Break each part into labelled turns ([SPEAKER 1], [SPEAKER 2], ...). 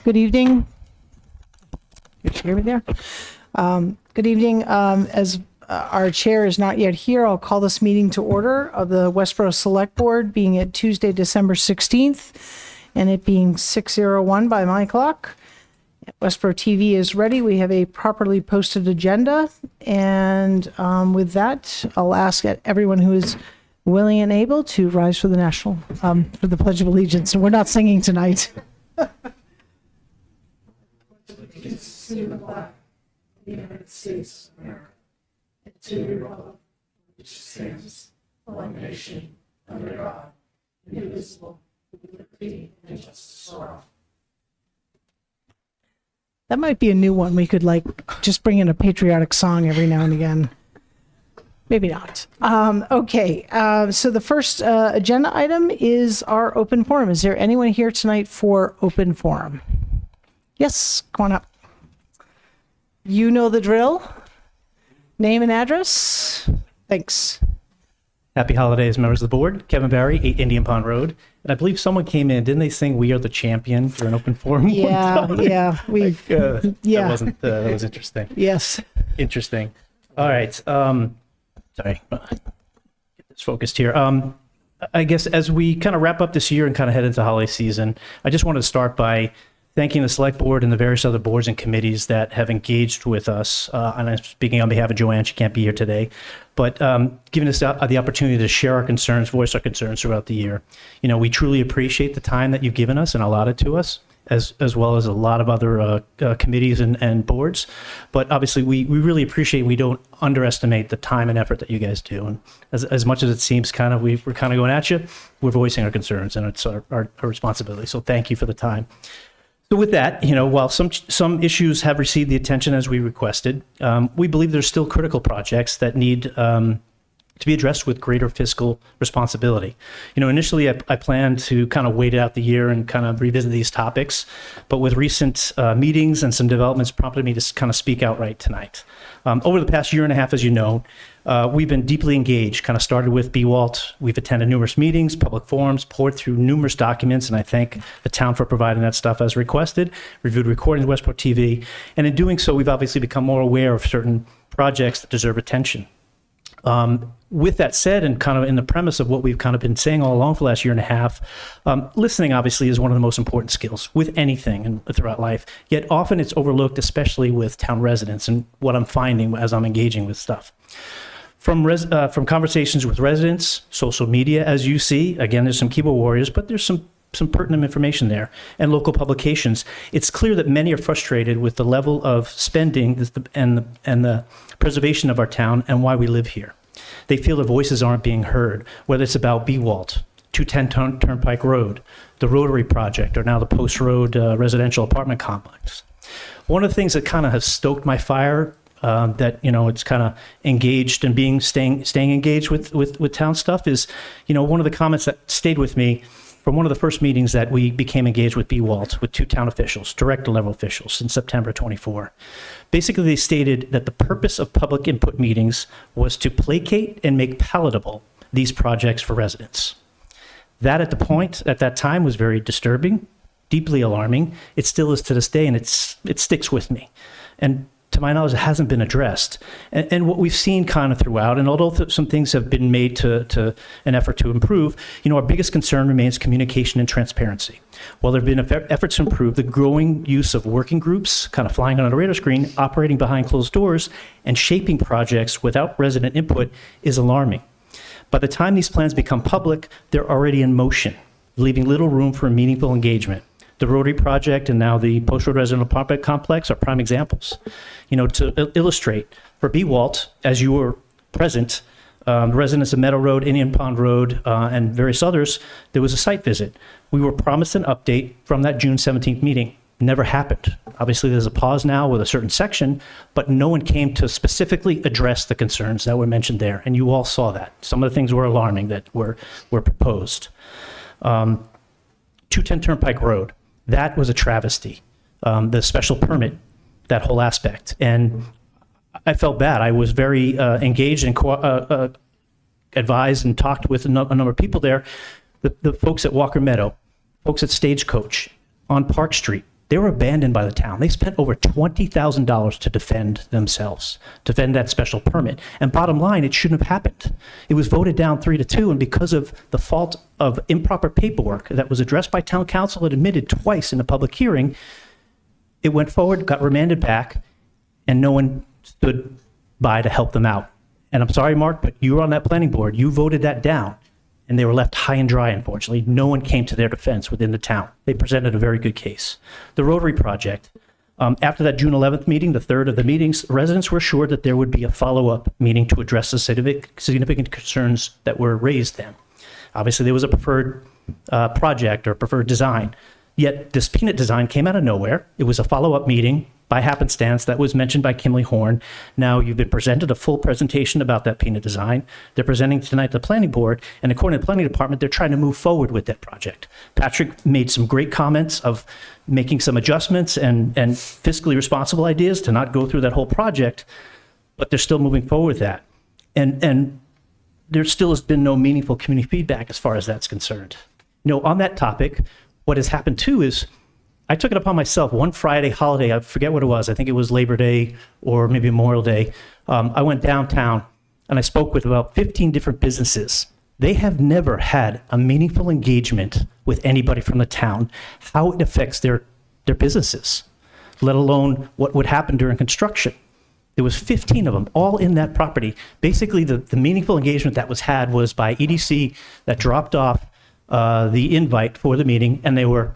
[SPEAKER 1] Good evening. You hear me there? Good evening. As our chair is not yet here, I'll call this meeting to order of the Westborough Select Board, being at Tuesday, December 16th, and it being 6:01 by my clock. Westborough TV is ready. We have a properly posted agenda, and with that, I'll ask everyone who is willing and able to rise for the national, for the Pledge of Allegiance. And we're not singing tonight. To the flag of the United States of America, and to the republic which stands one nation under God, indivisible, with liberty and justice for all. That might be a new one. We could just bring in a patriotic song every now and again. Maybe not. Okay, so the first agenda item is our open forum. Is there anyone here tonight for open forum? Yes, come on up. You know the drill. Name and address. Thanks.
[SPEAKER 2] Happy holidays, members of the board. Kevin Barry, 8 Indian Pond Road. And I believe someone came in, didn't they sing "We Are the Champion" for an open forum?
[SPEAKER 1] Yeah.
[SPEAKER 2] That was interesting.
[SPEAKER 1] Yes.
[SPEAKER 2] Interesting. All right. Sorry. Get this focused here. I guess as we kind of wrap up this year and kind of head into holiday season, I just wanted to start by thanking the select board and the various other boards and committees that have engaged with us. And I'm speaking on behalf of Joanne. She can't be here today, but giving us the opportunity to share our concerns, voice our concerns throughout the year. You know, we truly appreciate the time that you've given us and allotted to us, as well as a lot of other committees and boards. But obviously, we really appreciate, we don't underestimate the time and effort that you guys do. And as much as it seems kind of we're kind of going at you, we're voicing our concerns, and it's our responsibility. So thank you for the time. So with that, you know, while some issues have received the attention as we requested, we believe there's still critical projects that need to be addressed with greater fiscal responsibility. You know, initially I planned to kind of wait out the year and kind of revisit these topics, but with recent meetings and some developments prompted me to kind of speak outright tonight. Over the past year and a half, as you know, we've been deeply engaged, kind of started with BWALT. We've attended numerous meetings, public forums, poured through numerous documents, and I thank the town for providing that stuff as requested, reviewed recordings of Westborough TV, and in doing so, we've obviously become more aware of certain projects that deserve attention. With that said, and kind of in the premise of what we've kind of been saying all along for the last year and a half, listening obviously is one of the most important skills with anything and throughout life, yet often it's overlooked, especially with town residents, and what I'm finding as I'm engaging with stuff. From conversations with residents, social media, as you see, again, there's some keyboard warriors, but there's some pertinent information there, and local publications. It's clear that many are frustrated with the level of spending and the preservation of our town and why we live here. They feel their voices aren't being heard, whether it's about BWALT, 210 Turnpike Road, the Rotary Project, or now the Post Road residential apartment complex. One of the things that kind of has stoked my fire, that, you know, it's kind of engaged and staying engaged with town stuff is, you know, one of the comments that stayed with me from one of the first meetings that we became engaged with BWALT with 2 town officials, director level officials, in September 24. Basically, they stated that the purpose of public input meetings was to placate and make palatable these projects for residents. That at that time was very disturbing, deeply alarming. It still is to this day, and it sticks with me. And to my knowledge, it hasn't been addressed. And what we've seen kind of throughout, and although some things have been made to an effort to improve, you know, our biggest concern remains communication and transparency. While there have been efforts to improve, the growing use of working groups, kind of flying under the radar screen, operating behind closed doors, and shaping projects without resident input is alarming. By the time these plans become public, they're already in motion, leaving little room for meaningful engagement. The Rotary Project and now the Post Road Residential Apartment Complex are prime examples. You know, to illustrate, for BWALT, as you were present, the residents of Meadow Road, Indian Pond Road, and various others, there was a site visit. We were promised an update from that June 17th meeting. Never happened. Obviously, there's a pause now with a certain section, but no one came to specifically address the concerns that were mentioned there, and you all saw that. Some of the things were alarming that were proposed. 210 Turnpike Road. That was a travesty. The special permit, that whole aspect. And I felt bad. I was very engaged and advised and talked with a number of people there. The folks at Walker Meadow, folks at Stagecoach, on Park Street, They were abandoned by the town. They spent over $20,000 to defend themselves, defend that special permit. And bottom line, it shouldn't have happened. It was voted down 3-2, and because of the fault of improper paperwork that was addressed by town council and admitted twice in a public hearing, it went forward, got remanded back, and no one stood by to help them out. And I'm sorry, Mark, but you were on that planning board. You voted that down, and they were left high and dry, unfortunately. No one came to their defense within the town. They presented a very good case. The Rotary project, after that June 11th meeting, the third of the meetings, residents were assured that there would be a follow-up meeting to address the significant concerns that were raised then. Obviously, there was a preferred project or preferred design, yet this peanut design came out of nowhere. It was a follow-up meeting by happenstance that was mentioned by Kimley Horn. Now you've been presented a full presentation about that peanut design. They're presenting tonight to the planning board, and according to the planning department, they're trying to move forward with that project. Patrick made some great comments of making some adjustments and fiscally responsible ideas to not go through that whole project, but they're still moving forward with that. And there still has been no meaningful community feedback as far as that's concerned. You know, on that topic, what has happened too is I took it upon myself one Friday holiday. I forget what it was. I think it was Labor Day or maybe Memorial Day. I went downtown and I spoke with about 15 different businesses. They have never had a meaningful engagement with anybody from the town, how it affects their businesses, let alone what would happen during construction. There was 15 of them, all in that property. Basically, the meaningful engagement that was had was by EDC that dropped off the invite for the meeting, and they were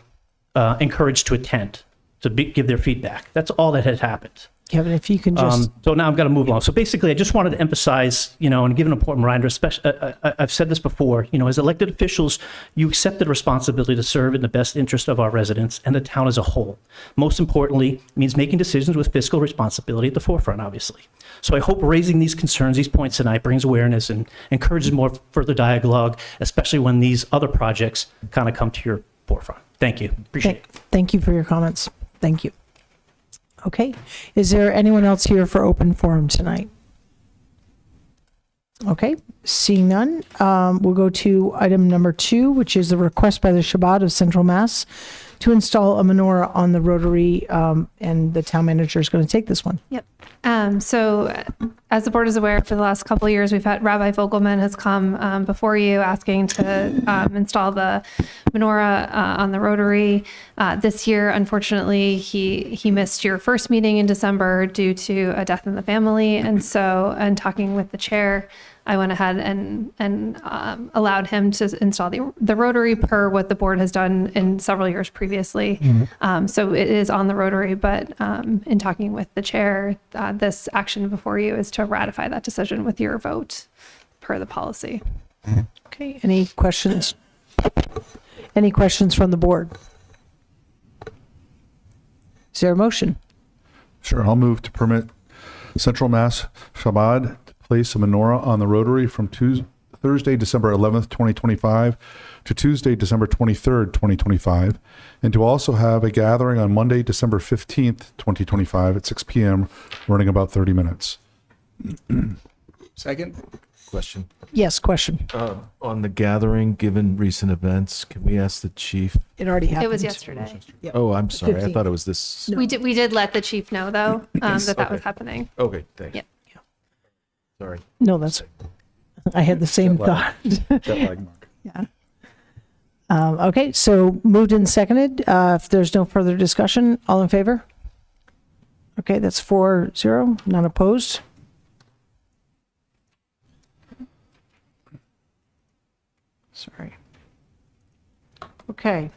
[SPEAKER 2] encouraged to attend, to give their feedback. That's all that had happened.
[SPEAKER 1] Kevin, if you can just...
[SPEAKER 2] So now I'm going to move along. So basically, I just wanted to emphasize, you know, and give an important reminder, especially, I've said this before, you know, as elected officials, you accept the responsibility to serve in the best interest of our residents and the town as a whole. Most importantly, it means making decisions with fiscal responsibility at the forefront, obviously. So I hope raising these concerns, these points tonight brings awareness and encourages more further dialogue, especially when these other projects kind of come to your forefront. Thank you. Appreciate it.
[SPEAKER 1] Thank you for your comments. Thank you. Okay. Is there anyone else here for open forum tonight? Okay. Seeing none, we'll go to item number 2, which is the request by the Shabbat of Central Mass to install a menorah on the Rotary, and the town manager is going to take this one.
[SPEAKER 3] Yep. So as the board is aware, for the last couple of years, we've had Rabbi Vogelman has come before you asking to install the menorah on the Rotary. This year, unfortunately, he missed your first meeting in December due to a death in the family. And so, in talking with the chair, I went ahead and allowed him to install the Rotary per what the board has done in several years previously. Mm-hmm. So it is on the Rotary, but in talking with the chair, this action before you is to ratify that decision with your vote per the policy.
[SPEAKER 1] Mm-hmm. Okay. Any questions? Any questions from the board? Is there a motion?
[SPEAKER 4] Sure. I'll move to permit Central Mass Shabbat place a menorah on the Rotary from Thursday, December 11th, 2025 to Tuesday, December 23rd, 2025, and to also have a gathering on Monday, December 15th, 2025 at 6 p.m., running about 30 minutes.
[SPEAKER 5] Second question.
[SPEAKER 1] Yes, question.
[SPEAKER 5] On the gathering, given recent events, can we ask the chief?
[SPEAKER 1] It already happened.
[SPEAKER 3] It was yesterday.
[SPEAKER 1] Yep.
[SPEAKER 5] Oh, I'm sorry.
[SPEAKER 1] 15th.
[SPEAKER 5] I thought it was this.
[SPEAKER 3] No. We did let the chief know though that was happening.
[SPEAKER 5] Okay, thanks.
[SPEAKER 3] Yep.
[SPEAKER 5] Sorry.
[SPEAKER 1] No, that's, I had the same thought.
[SPEAKER 5] Jet lag, Mark.
[SPEAKER 1] Yeah. Okay, so moved and seconded. If there's no further discussion, all in favor? Okay, that's 4-0, none opposed. Sorry. Okay.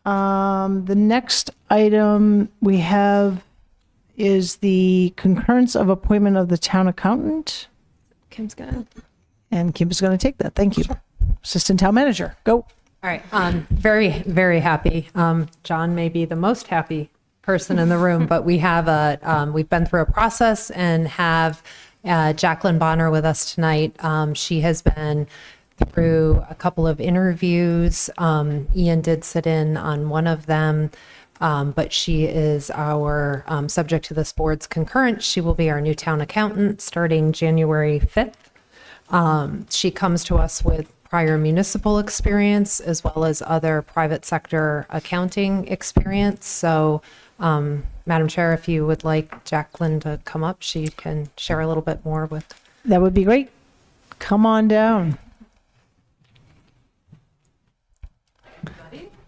[SPEAKER 1] The next item we have is the concurrence of appointment of the town accountant.
[SPEAKER 3] Kim's gonna.
[SPEAKER 1] And Kim is going to take that. Thank you. Assistant Town Manager, go.
[SPEAKER 6] All right. Very, very happy. John may be the most happy person in the room, but we have we've been through a process and have Jacqueline Bonner with us tonight. She has been through a couple of interviews. Ian did sit in on one of them, but she is our, subject to this board's concurrence, she will be our new town accountant starting January 5th. She comes to us with prior municipal experience as well as other private sector accounting experience. So, Madam Chair, if you would like Jacqueline to come up, she can share a little bit more with.
[SPEAKER 1] That would be great. Come on down.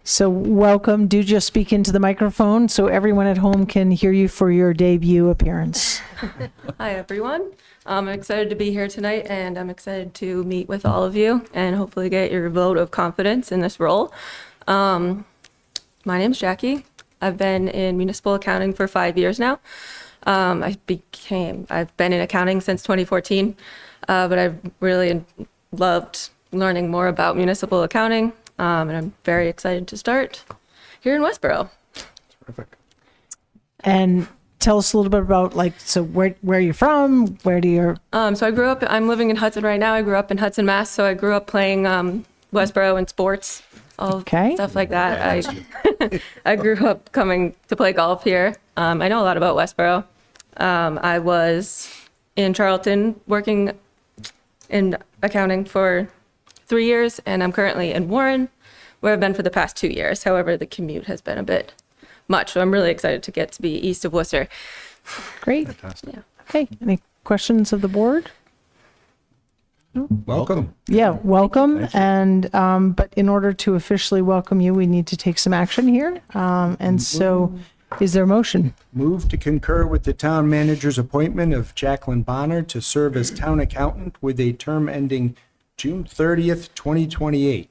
[SPEAKER 1] So welcome. Do just speak into the microphone so everyone at home can hear you for your debut appearance.
[SPEAKER 7] Hi, everyone. I'm excited to be here tonight, and I'm excited to meet with all of you and hopefully get your vote of confidence in this role. My name's Jackie. I've been in municipal accounting for 5 years now. I've been in accounting since 2014, but I've really loved learning more about municipal accounting, and I'm very excited to start here in Westborough.
[SPEAKER 4] Terrific.
[SPEAKER 1] And tell us a little bit about so where you're from, where do you?
[SPEAKER 7] So I grew up, I'm living in Hudson right now. I grew up in Hudson, Mass. So I grew up playing Westborough in sports, all
[SPEAKER 1] Okay.
[SPEAKER 7] stuff like that. I grew up coming to play golf here. I know a lot about Westborough. I was in Charlton working in accounting for 3 years, and I'm currently in Warren, where I've been for the past 2 years. However, the commute has been a bit much, so I'm really excited to get to be east of Worcester.
[SPEAKER 1] Great.
[SPEAKER 4] Fantastic.
[SPEAKER 7] Yeah.
[SPEAKER 1] Okay. Any questions of the board?
[SPEAKER 8] Welcome.
[SPEAKER 1] Yeah, welcome. And but in order to officially welcome you, we need to take some action here. And so, is there a motion?
[SPEAKER 8] Move to concur with the town manager's appointment of Jacqueline Bonner to serve as town accountant with a term ending June 30th, 2028.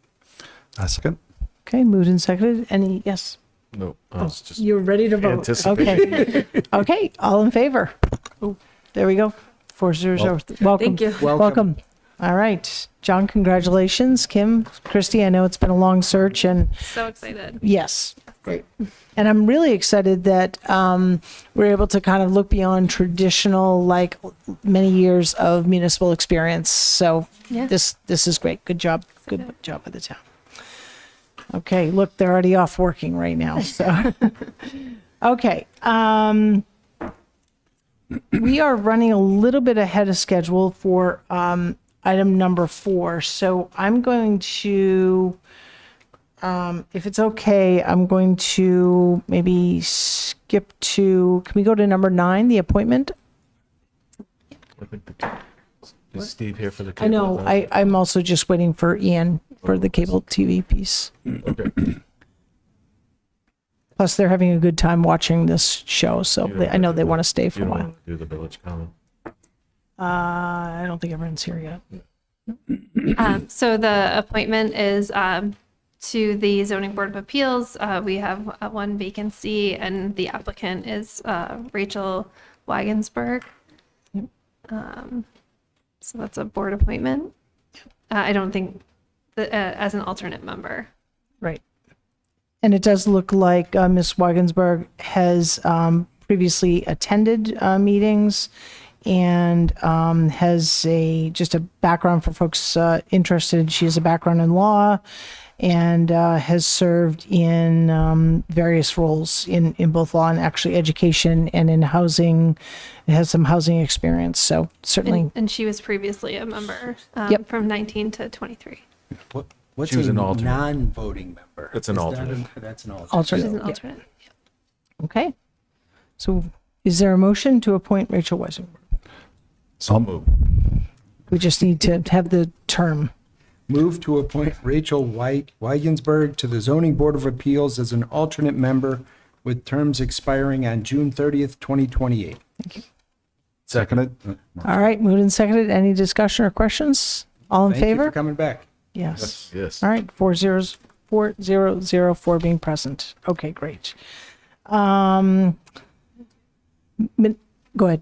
[SPEAKER 4] Second.
[SPEAKER 1] Okay, moved and seconded. Any yes?
[SPEAKER 5] No, I was just
[SPEAKER 1] You're ready to vote.
[SPEAKER 5] anticipating.
[SPEAKER 1] Okay. Okay. All in favor? Oh, there we go. 400. Welcome.
[SPEAKER 7] Thank you.
[SPEAKER 1] Welcome. All right, John. Congratulations, Kim, Christy. I know it's been a long search, and
[SPEAKER 3] So excited.
[SPEAKER 1] yes, great. And I'm really excited that we're able to kind of look beyond traditional, many years of municipal experience. So
[SPEAKER 3] Yeah.
[SPEAKER 1] this is great. Good job. Good job by the town. Okay, look, they're already off working right now. So, okay. We are running a little bit ahead of schedule for item number 4. So I'm going to, if it's okay, I'm going to maybe skip to, can we go to number 9, the appointment?
[SPEAKER 5] Is Steve here for the
[SPEAKER 1] I know,
[SPEAKER 5] cable?
[SPEAKER 1] I'm also just waiting for Ian for the cable TV piece.
[SPEAKER 5] Okay.
[SPEAKER 1] Plus, they're having a good time watching this show, so
[SPEAKER 5] You don't
[SPEAKER 1] I know
[SPEAKER 5] have to
[SPEAKER 1] they
[SPEAKER 5] do-
[SPEAKER 1] want to stay for
[SPEAKER 5] You
[SPEAKER 1] a
[SPEAKER 5] don't
[SPEAKER 1] while.
[SPEAKER 5] want to do the village comment.
[SPEAKER 1] I don't think everyone's here yet.
[SPEAKER 3] So the appointment is to the Zoning Board of Appeals. We have one vacancy, and the applicant is Rachel Wagensberg. So that's a board appointment. I don't think as an alternate member.
[SPEAKER 1] Right. And it does look like Ms. Wagensberg has previously attended meetings and has just a background for folks interested. She has a background in law and has served in various roles in both law and actually education and in housing. It has some housing experience. So certainly,
[SPEAKER 3] And she was previously a member
[SPEAKER 1] Yep.
[SPEAKER 3] from 19 to 23.
[SPEAKER 8] What's
[SPEAKER 5] She was
[SPEAKER 8] a
[SPEAKER 5] an alternate.
[SPEAKER 8] non-voting member?
[SPEAKER 5] That's an
[SPEAKER 8] Is that
[SPEAKER 5] alternate.
[SPEAKER 8] that's an alternate.
[SPEAKER 1] alternate.
[SPEAKER 3] She's an
[SPEAKER 1] Yeah.
[SPEAKER 3] alternate.
[SPEAKER 1] Okay. So is there a motion to appoint Rachel Wagensberg?
[SPEAKER 5] So move.
[SPEAKER 1] We just need to have the term.
[SPEAKER 8] Move to appoint Rachel Wagensberg to the Zoning Board of Appeals as an alternate member with terms expiring on June 30th, 2028.
[SPEAKER 4] Seconded.
[SPEAKER 1] All right, moved and seconded. Any discussion or questions? All in
[SPEAKER 8] Thank you for
[SPEAKER 1] favor?
[SPEAKER 8] coming back.
[SPEAKER 1] Yes.
[SPEAKER 5] Yes.
[SPEAKER 1] All right, 404 being present. Okay, great. Go ahead.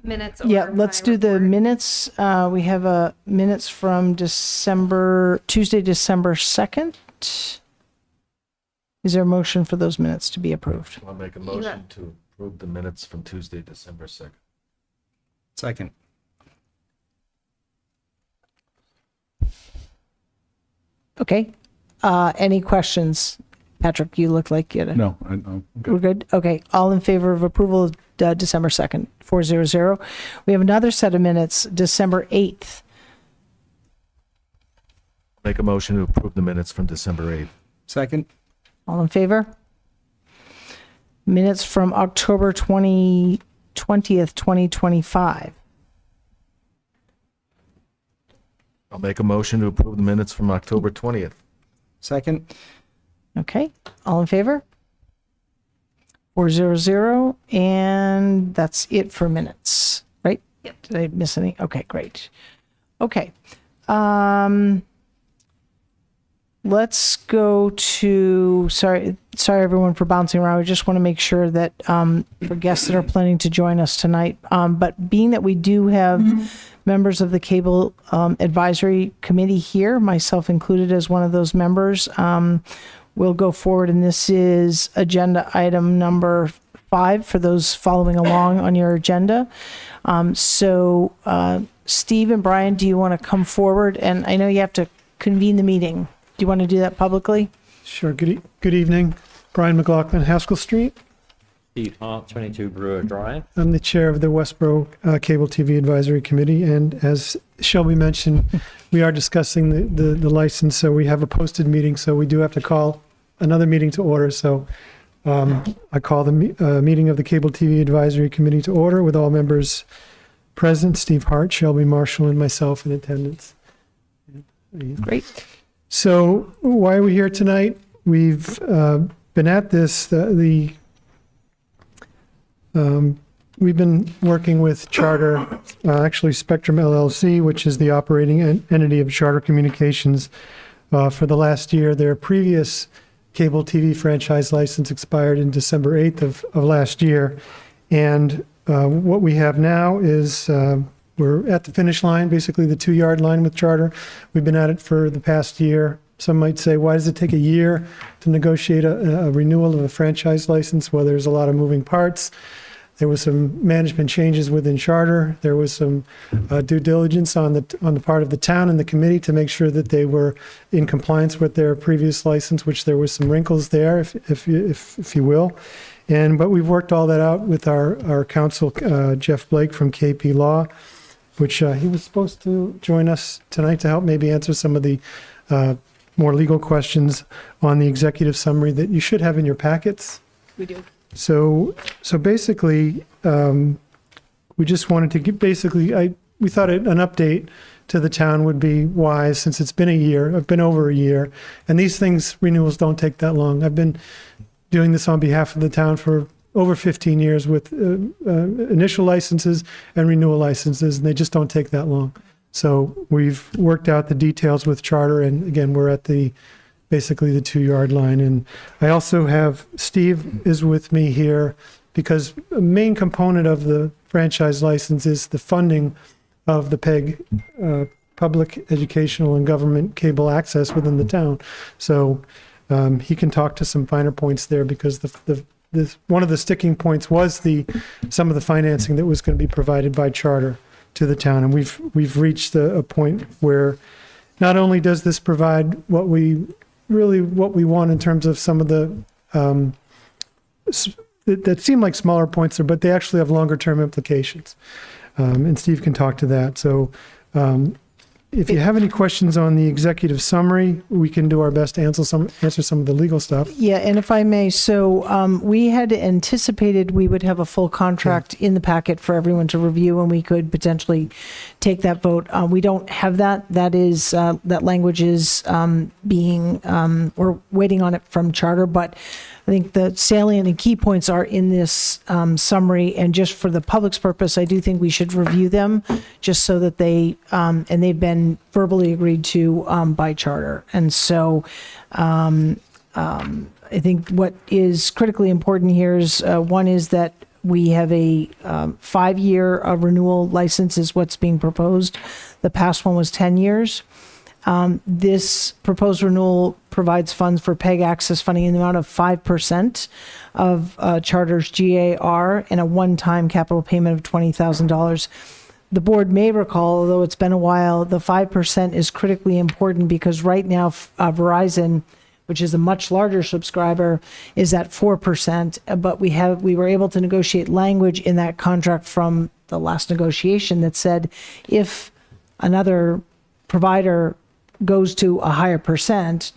[SPEAKER 3] Minutes.
[SPEAKER 1] Yeah,
[SPEAKER 3] over
[SPEAKER 1] let's
[SPEAKER 3] my
[SPEAKER 1] do the
[SPEAKER 3] report.
[SPEAKER 1] minutes. We have minutes from Tuesday, December 2nd. Is there a motion for those minutes to be approved?
[SPEAKER 5] I'll make a motion to approve the minutes from Tuesday, December 2nd.
[SPEAKER 8] Second.
[SPEAKER 1] Okay. Any questions? Patrick, you look like you had a...
[SPEAKER 4] No, I'm
[SPEAKER 1] We're
[SPEAKER 4] good.
[SPEAKER 1] good? Okay. All in favor of approval of December 2nd, 400. We have another set of minutes, December 8th.
[SPEAKER 5] Make a motion to approve the minutes from December 8th.
[SPEAKER 8] Second?
[SPEAKER 1] All in favor? Minutes from October 20th, 2025.
[SPEAKER 5] I'll make a motion to approve the minutes from October 20th.
[SPEAKER 8] Second?
[SPEAKER 1] Okay, all in favor? 400, and that's it for minutes, right?
[SPEAKER 3] Yep.
[SPEAKER 1] Did I miss any? Okay, great. Okay. Let's go to, sorry everyone for bouncing around. We just want to make sure that for guests that are planning to join us tonight, but being that we do have members of the Cable Advisory Committee here, myself included as one of those members, we'll go forward, and this is agenda item number 5 for those following along on your agenda. Steve and Brian, do you want to come forward? And I know you have to convene the meeting. Do you want to do that publicly?
[SPEAKER 9] Sure. Good evening. Brian McLaughlin, Haskell Street.
[SPEAKER 10] Steve Hart, 22 Brewer Drive.
[SPEAKER 9] I'm the chair of the Westborough Cable TV Advisory Committee. And as Shelby mentioned, we are discussing the license. So we have a posted meeting. So we do have to call another meeting to order. So I call the meeting of the Cable TV Advisory Committee to order with all members present, Steve Hart, Shelby Marshall, and myself in attendance.
[SPEAKER 1] Great.
[SPEAKER 9] So why are we here tonight? We've been at this, we've been working with Charter, actually Spectrum LLC, which is the operating entity of Charter Communications, for the last year. Their previous cable TV franchise license expired in December 8th of last year. And what we have now is we're at the finish line, basically the 2-yard line with Charter. We've been at it for the past year. Some might say, why does it take a year to negotiate a renewal of a franchise license? Well, there's a lot of moving parts. There was some management changes within Charter. There was some due diligence on the part of the town and the committee to make sure that they were in compliance with their previous license, which there was some wrinkles there, if you will. But we've worked all that out with our counsel, Jeff Blake from KP Law, which he was supposed to join us tonight to help maybe answer some of the more legal questions on the executive summary that you should have in your packets.
[SPEAKER 1] We do.
[SPEAKER 9] So basically, we just wanted to get, we thought an update to the town would be wise, since it's been a year, been over a year, and these renewals don't take that long. I've been doing this on behalf of the town for over 15 years with initial licenses and renewal licenses, and they just don't take that long. So we've worked out the details with Charter, and again, we're at basically the 2-yard line. And I also have, Steve is with me here because a main component of the franchise license is the funding of the PEG, public educational and government cable access within the town. So he can talk to some finer points there, because one of the sticking points was some of the financing that was going to be provided by Charter to the town. And we've reached a point where not only does this provide what we want in terms of some of the that seem like smaller points there, but they actually have longer term implications. And Steve can talk to that. So if you have any questions on the executive summary, we can do our best to answer some of the legal stuff.
[SPEAKER 1] Yeah, and if I may, so we had anticipated we would have a full contract in the packet for everyone to review, and we could potentially take that vote. We don't have that. That is, that language is we're waiting on it from Charter, but I think the salient and key points are in this summary, and just for the public's purpose, I do think we should review them, just so that and they've been verbally agreed to by Charter. And so I think what is critically important here is, one is that we have a 5-year renewal license is what's being proposed. The past one was 10 years. This proposed renewal provides funds for PEG access funding in the amount of 5% of Charter's GAR and a one-time capital payment of $20,000. The board may recall, although it's been a while, the 5% is critically important because right now Verizon, which is a much larger subscriber, is at 4%. But we were able to negotiate language in that contract from the last negotiation that said if another provider goes to a higher percent,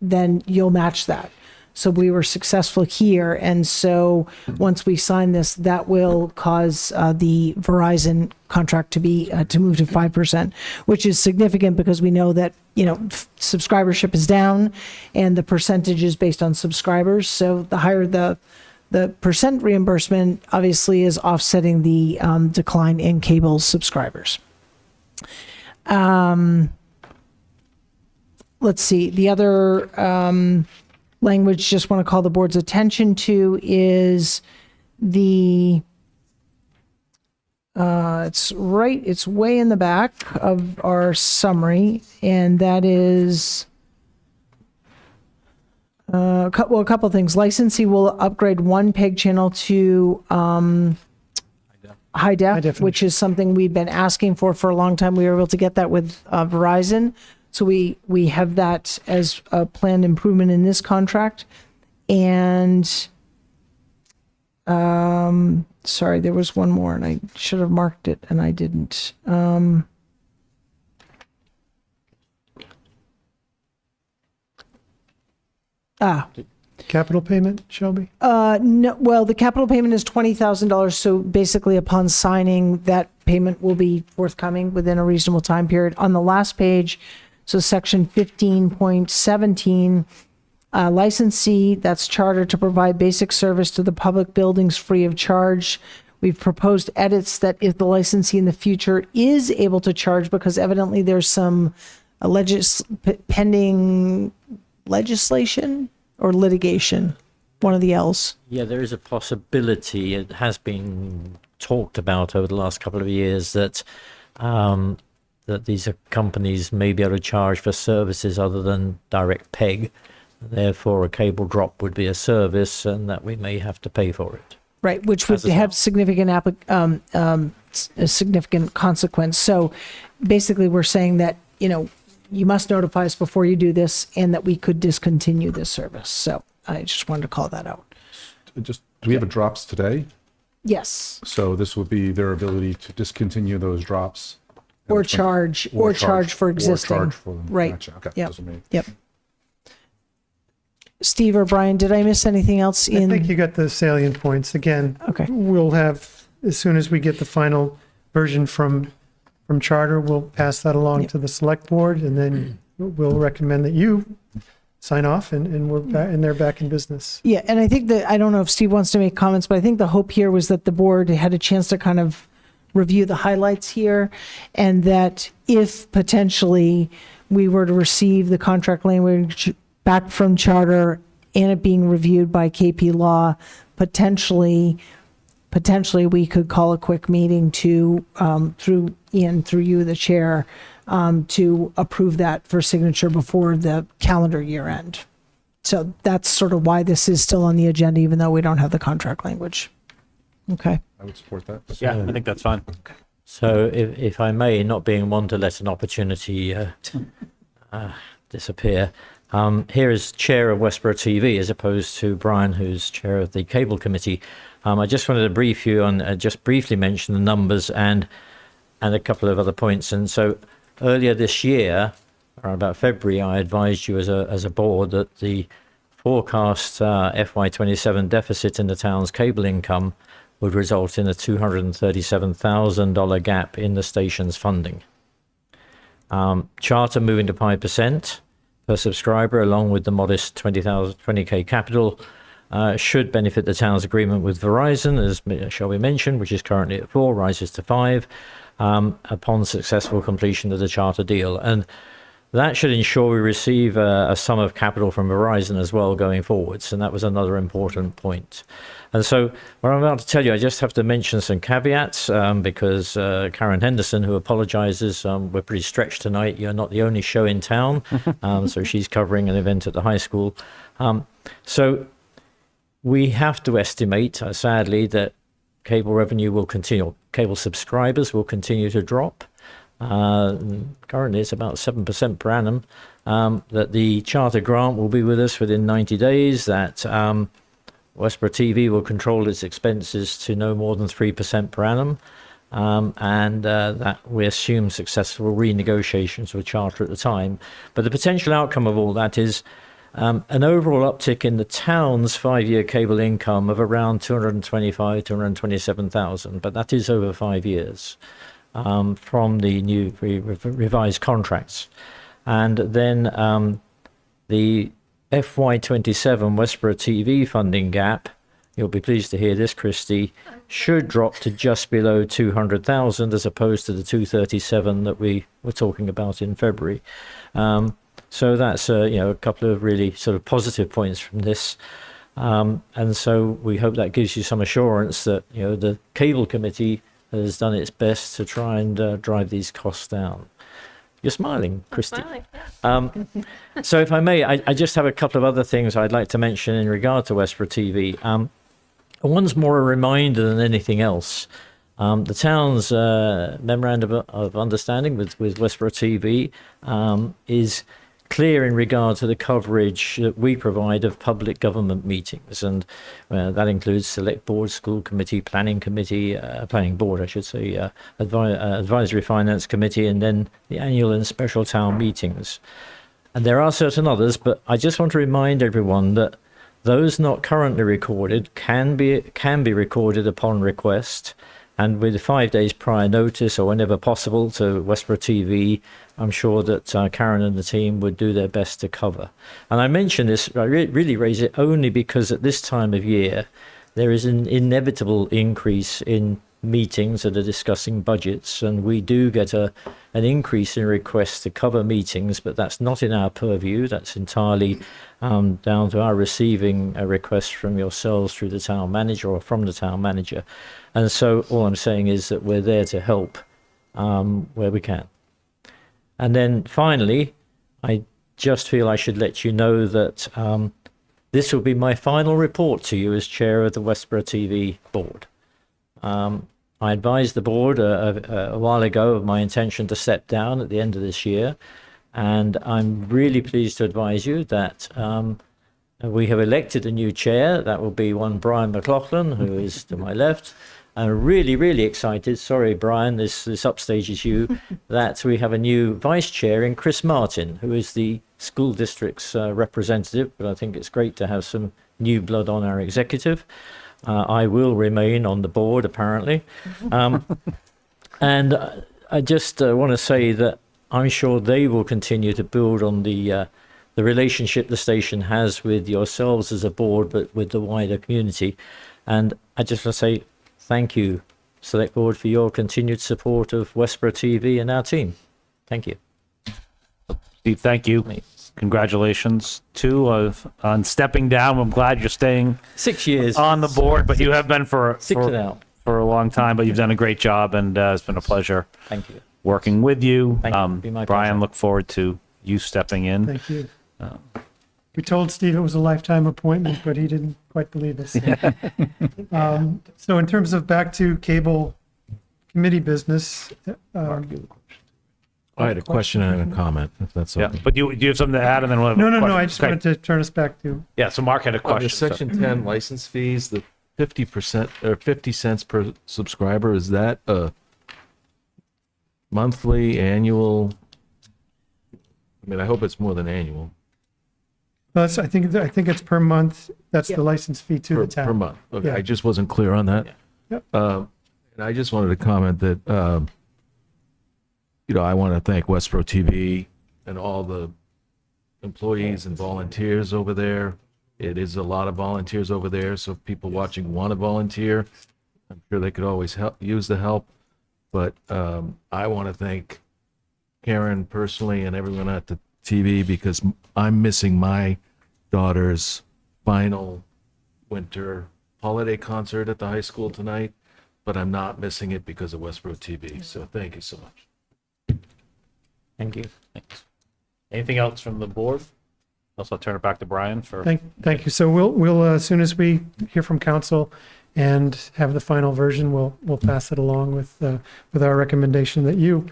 [SPEAKER 1] then you'll match that. So we were successful here. And so once we sign this, that will cause the Verizon contract to be to move to 5%, which is significant because we know that, subscribership is down and the percentage is based on subscribers. So the higher the percent reimbursement obviously is offsetting the decline in cable subscribers. Let's see. The other language just want to call the board's attention to is the it's way in the back of our summary, and that is a couple of things. Licensee will upgrade one PEG channel to high def, which is something we've been asking for a long time. We were able to get that with Verizon. So we have that as a planned improvement in this contract. And sorry, there was one more and I should have marked it and I didn't.
[SPEAKER 9] Capital payment, Shelby?
[SPEAKER 1] No, well, the capital payment is $20,000. So basically upon signing, that payment will be forthcoming within a reasonable time period. On the last page, so section 15.17, licensee, that's chartered to provide basic service to the public buildings free of charge. We've proposed edits that if the licensee in the future is able to charge, because evidently there's some pending legislation or litigation, one of the L's.
[SPEAKER 10] Yeah, there is a possibility. It has been talked about over the last couple of years that that these companies may be able to charge for services other than direct PEG. Therefore, a cable drop would be a service, and that we may have to pay for it.
[SPEAKER 1] Right, which would have significant a significant consequence. So basically, we're saying that you must notify us before you do this, and that we could discontinue this service. So I just wanted to call that out.
[SPEAKER 4] Do we have a drops today?
[SPEAKER 1] Yes.
[SPEAKER 4] So this would be their ability to discontinue those drops.
[SPEAKER 1] Or charge for existing.
[SPEAKER 4] Or charge for them.
[SPEAKER 1] Right.
[SPEAKER 4] Gotcha. Okay.
[SPEAKER 1] Yep.
[SPEAKER 4] Those are me.
[SPEAKER 1] Yep. Steve or Brian, did I miss anything else
[SPEAKER 9] I think you got the salient points. Again,
[SPEAKER 1] Okay.
[SPEAKER 9] we'll have, as soon as we get the final version from Charter, we'll pass that along to the select board, and then we'll recommend that you sign off, and we're back, and they're back in business.
[SPEAKER 1] Yeah, and I think that, I don't know if Steve wants to make comments, but I think the hope here was that the board had a chance to kind of review the highlights here, and that if potentially we were to receive the contract language back from Charter and it being reviewed by KP Law, potentially we could call a quick meeting to, through Ian, through you, the chair, to approve that for signature before the calendar year end. So that's sort of why this is still on the agenda, even though we don't have the contract language. Okay.
[SPEAKER 4] I would support that.
[SPEAKER 11] Yeah, I think that's fine.
[SPEAKER 10] So if I may, not being one to let an opportunity disappear, here is chair of Westborough TV as opposed to Brian, who's chair of the cable committee. I just wanted to brief you on, just briefly mention the numbers and a couple of other points. And so earlier this year, around about February, I advised you as a board that the forecast FY27 deficit in the town's cable income would result in a $237,000 gap in the station's funding. Charter moving to 5% per subscriber, along with the modest 20K capital, should benefit the town's agreement with Verizon, as Shelby mentioned, which is currently at 4, rises to 5, upon successful completion of the Charter deal. And that should ensure we receive a sum of capital from Verizon as well going forwards. And that was another important point. And so what I'm about to tell you, I just have to mention some caveats because Karen Henderson, who apologizes, we're pretty stretched tonight. You're not the only show in town. So she's covering an event at the high school. So we have to estimate, sadly, that cable revenue will continue, cable subscribers will continue to drop. Currently it's about 7% per annum, that the Charter grant will be with us within 90 days, that Westborough TV will control its expenses to no more than 3% per annum, and that we assume successful renegotiations with Charter at the time. But the potential outcome of all that is an overall uptick in the town's 5-year cable income of around 227,000, but that is over 5 years from the new revised contracts. And then the FY27 Westborough TV funding gap, you'll be pleased to hear this, Christy, should drop to just below 200,000 as opposed to the 237 that we were talking about in February. So that's a couple of really sort of positive points from this. And so we hope that gives you some assurance that the Cable Committee has done its best to try and drive these costs down. You're smiling, Christy.
[SPEAKER 7] Smiling.
[SPEAKER 10] So if I may, I just have a couple of other things I'd like to mention in regard to Westborough TV. One's more a reminder than anything else. The town's memorandum of understanding with Westborough TV is clear in regard to the coverage that we provide of public government meetings, and that includes select board, school committee, planning board, I should say, advisory finance committee, and then the annual and special town meetings. And there are certain others, but I just want to remind everyone that those not currently recorded can be recorded upon request, and with 5 days prior notice or whenever possible to Westborough TV. I'm sure that Karen and the team would do their best to cover. And I mention this, I really raise it only because at this time of year, there is an inevitable increase in meetings that are discussing budgets, and we do get an increase in requests to cover meetings, but that's not in our purview. That's entirely down to our receiving a request from yourselves through the town manager or from the town manager. And so all I'm saying is that we're there to help where we can. And then finally, I just feel I should let you know that this will be my final report to you as chair of the Westborough TV board. I advised the board a while ago of my intention to step down at the end of this year, and I'm really pleased to advise you that we have elected a new chair. That will be one Brian McLaughlin, who is to my left. I'm really, really excited. Sorry, Brian, this upstages you. That we have a new vice chair in Chris Martin, who is the school district's representative. But I think it's great to have some new blood on our executive. I will remain on the board, apparently. And I just want to say that I'm sure they will continue to build on the relationship the station has with yourselves as a board, but with the wider community. And I just want to say thank you, Select Board, for your continued support of Westborough TV and our team. Thank you.
[SPEAKER 11] Steve, thank you. Congratulations, too, on stepping down. I'm glad you're staying
[SPEAKER 10] 6 years
[SPEAKER 11] on the board, but you have been for
[SPEAKER 10] now.
[SPEAKER 11] For a long time, but you've done a great job, and it's been a pleasure
[SPEAKER 10] Thank you.
[SPEAKER 11] working with you.
[SPEAKER 10] Thank you. Be my
[SPEAKER 11] Brian,
[SPEAKER 10] pleasure.
[SPEAKER 11] look forward to you stepping in.
[SPEAKER 9] Thank you. We told Steve it was a lifetime appointment, but he didn't quite believe us. So in terms of back to cable committee business,
[SPEAKER 5] I had a question and a comment, if that's
[SPEAKER 11] Yeah,
[SPEAKER 5] okay.
[SPEAKER 11] but you have something to add, and then we'll have
[SPEAKER 9] no,
[SPEAKER 11] a question.
[SPEAKER 9] I just
[SPEAKER 11] Okay.
[SPEAKER 9] wanted to turn us back to,
[SPEAKER 11] Yeah, so Mark had a
[SPEAKER 5] The
[SPEAKER 11] question.
[SPEAKER 5] Section 10 license fees, the 50% or 50 cents per subscriber, is that a monthly, annual? I mean, I hope it's more than annual.
[SPEAKER 9] I think it's per month. That's the license fee to the town.
[SPEAKER 5] Per month. Okay,
[SPEAKER 9] Yeah.
[SPEAKER 5] I just wasn't clear on that.
[SPEAKER 9] Yep.
[SPEAKER 5] And I just wanted to comment that, I want to thank Westborough TV and all the employees and volunteers over there. It is a lot of volunteers over there, so if people watching want to volunteer, I'm sure they could always use the help. But I want to thank Karen personally and everyone at the TV, because I'm missing my daughter's final winter holiday concert at the high school tonight, but I'm not missing it because of Westborough TV. So thank you so much.
[SPEAKER 10] Thank you.
[SPEAKER 11] Thanks. Anything else from the board? Also, I'll turn it back to Brian for.
[SPEAKER 9] Thank you. So we'll as soon as we hear from council and have the final version, we'll pass it along with our recommendation that you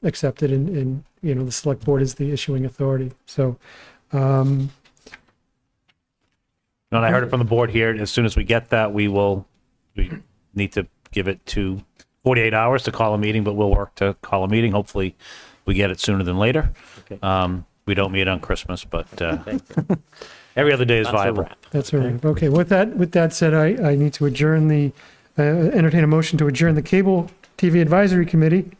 [SPEAKER 9] accepted in the select board is the issuing authority. So
[SPEAKER 11] And I heard it from the board here. As soon as we get that, we need to give it to 48 hours to call a meeting, but we'll work to call a meeting. Hopefully we get it sooner than later.
[SPEAKER 10] Okay.
[SPEAKER 11] We don't meet on Christmas, but every other day is
[SPEAKER 10] That's a
[SPEAKER 11] viable.
[SPEAKER 10] wrap.
[SPEAKER 9] That's all right. Okay, with that said, I need to adjourn entertain a motion to adjourn the Cable TV Advisory Committee.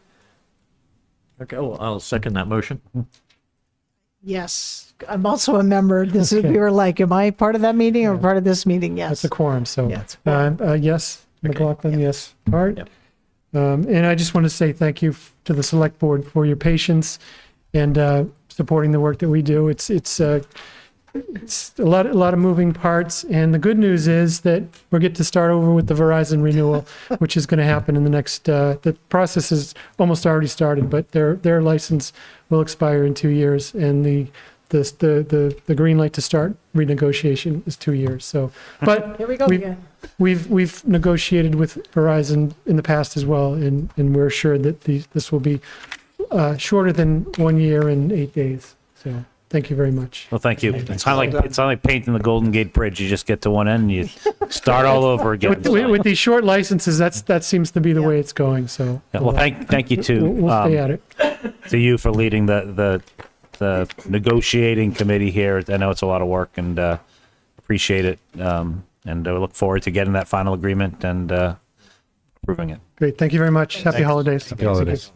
[SPEAKER 10] Okay, well, I'll second that motion.
[SPEAKER 1] Yes, I'm also a member. This is,
[SPEAKER 9] Okay.
[SPEAKER 1] we were like, am I part of that meeting or part of this meeting? Yes.
[SPEAKER 9] That's a quorum, so.
[SPEAKER 1] Yeah, it's a
[SPEAKER 9] Yes, McLaughlin, yes. Art?
[SPEAKER 10] Yep.
[SPEAKER 9] And I just want to say thank you to the Select Board for your patience and supporting the work that we do. It's a lot of moving parts, and the good news is that we get to start over with the Verizon renewal, which is going to happen in the next. The process is almost already started, but their license will expire in 2 years, and the green light to start renegotiation is 2 years. So, but
[SPEAKER 1] Here we go again.
[SPEAKER 9] we've negotiated with Verizon in the past as well, and we're assured that this will be shorter than 1 year and 8 days. So. Thank you very much.
[SPEAKER 11] Well, thank you. It's not like painting the Golden Gate Bridge. You just get to one end and you start all over again.
[SPEAKER 9] With these short licenses, that seems to be the way it's going. So,
[SPEAKER 11] Yeah, well, thank you
[SPEAKER 9] we'll stay at it.
[SPEAKER 11] to you for leading the negotiating committee here. I know it's a lot of work and appreciate it. And I look forward to getting that final agreement and approving it.
[SPEAKER 9] Great. Thank you very much. Happy holidays.
[SPEAKER 4] Happy holidays.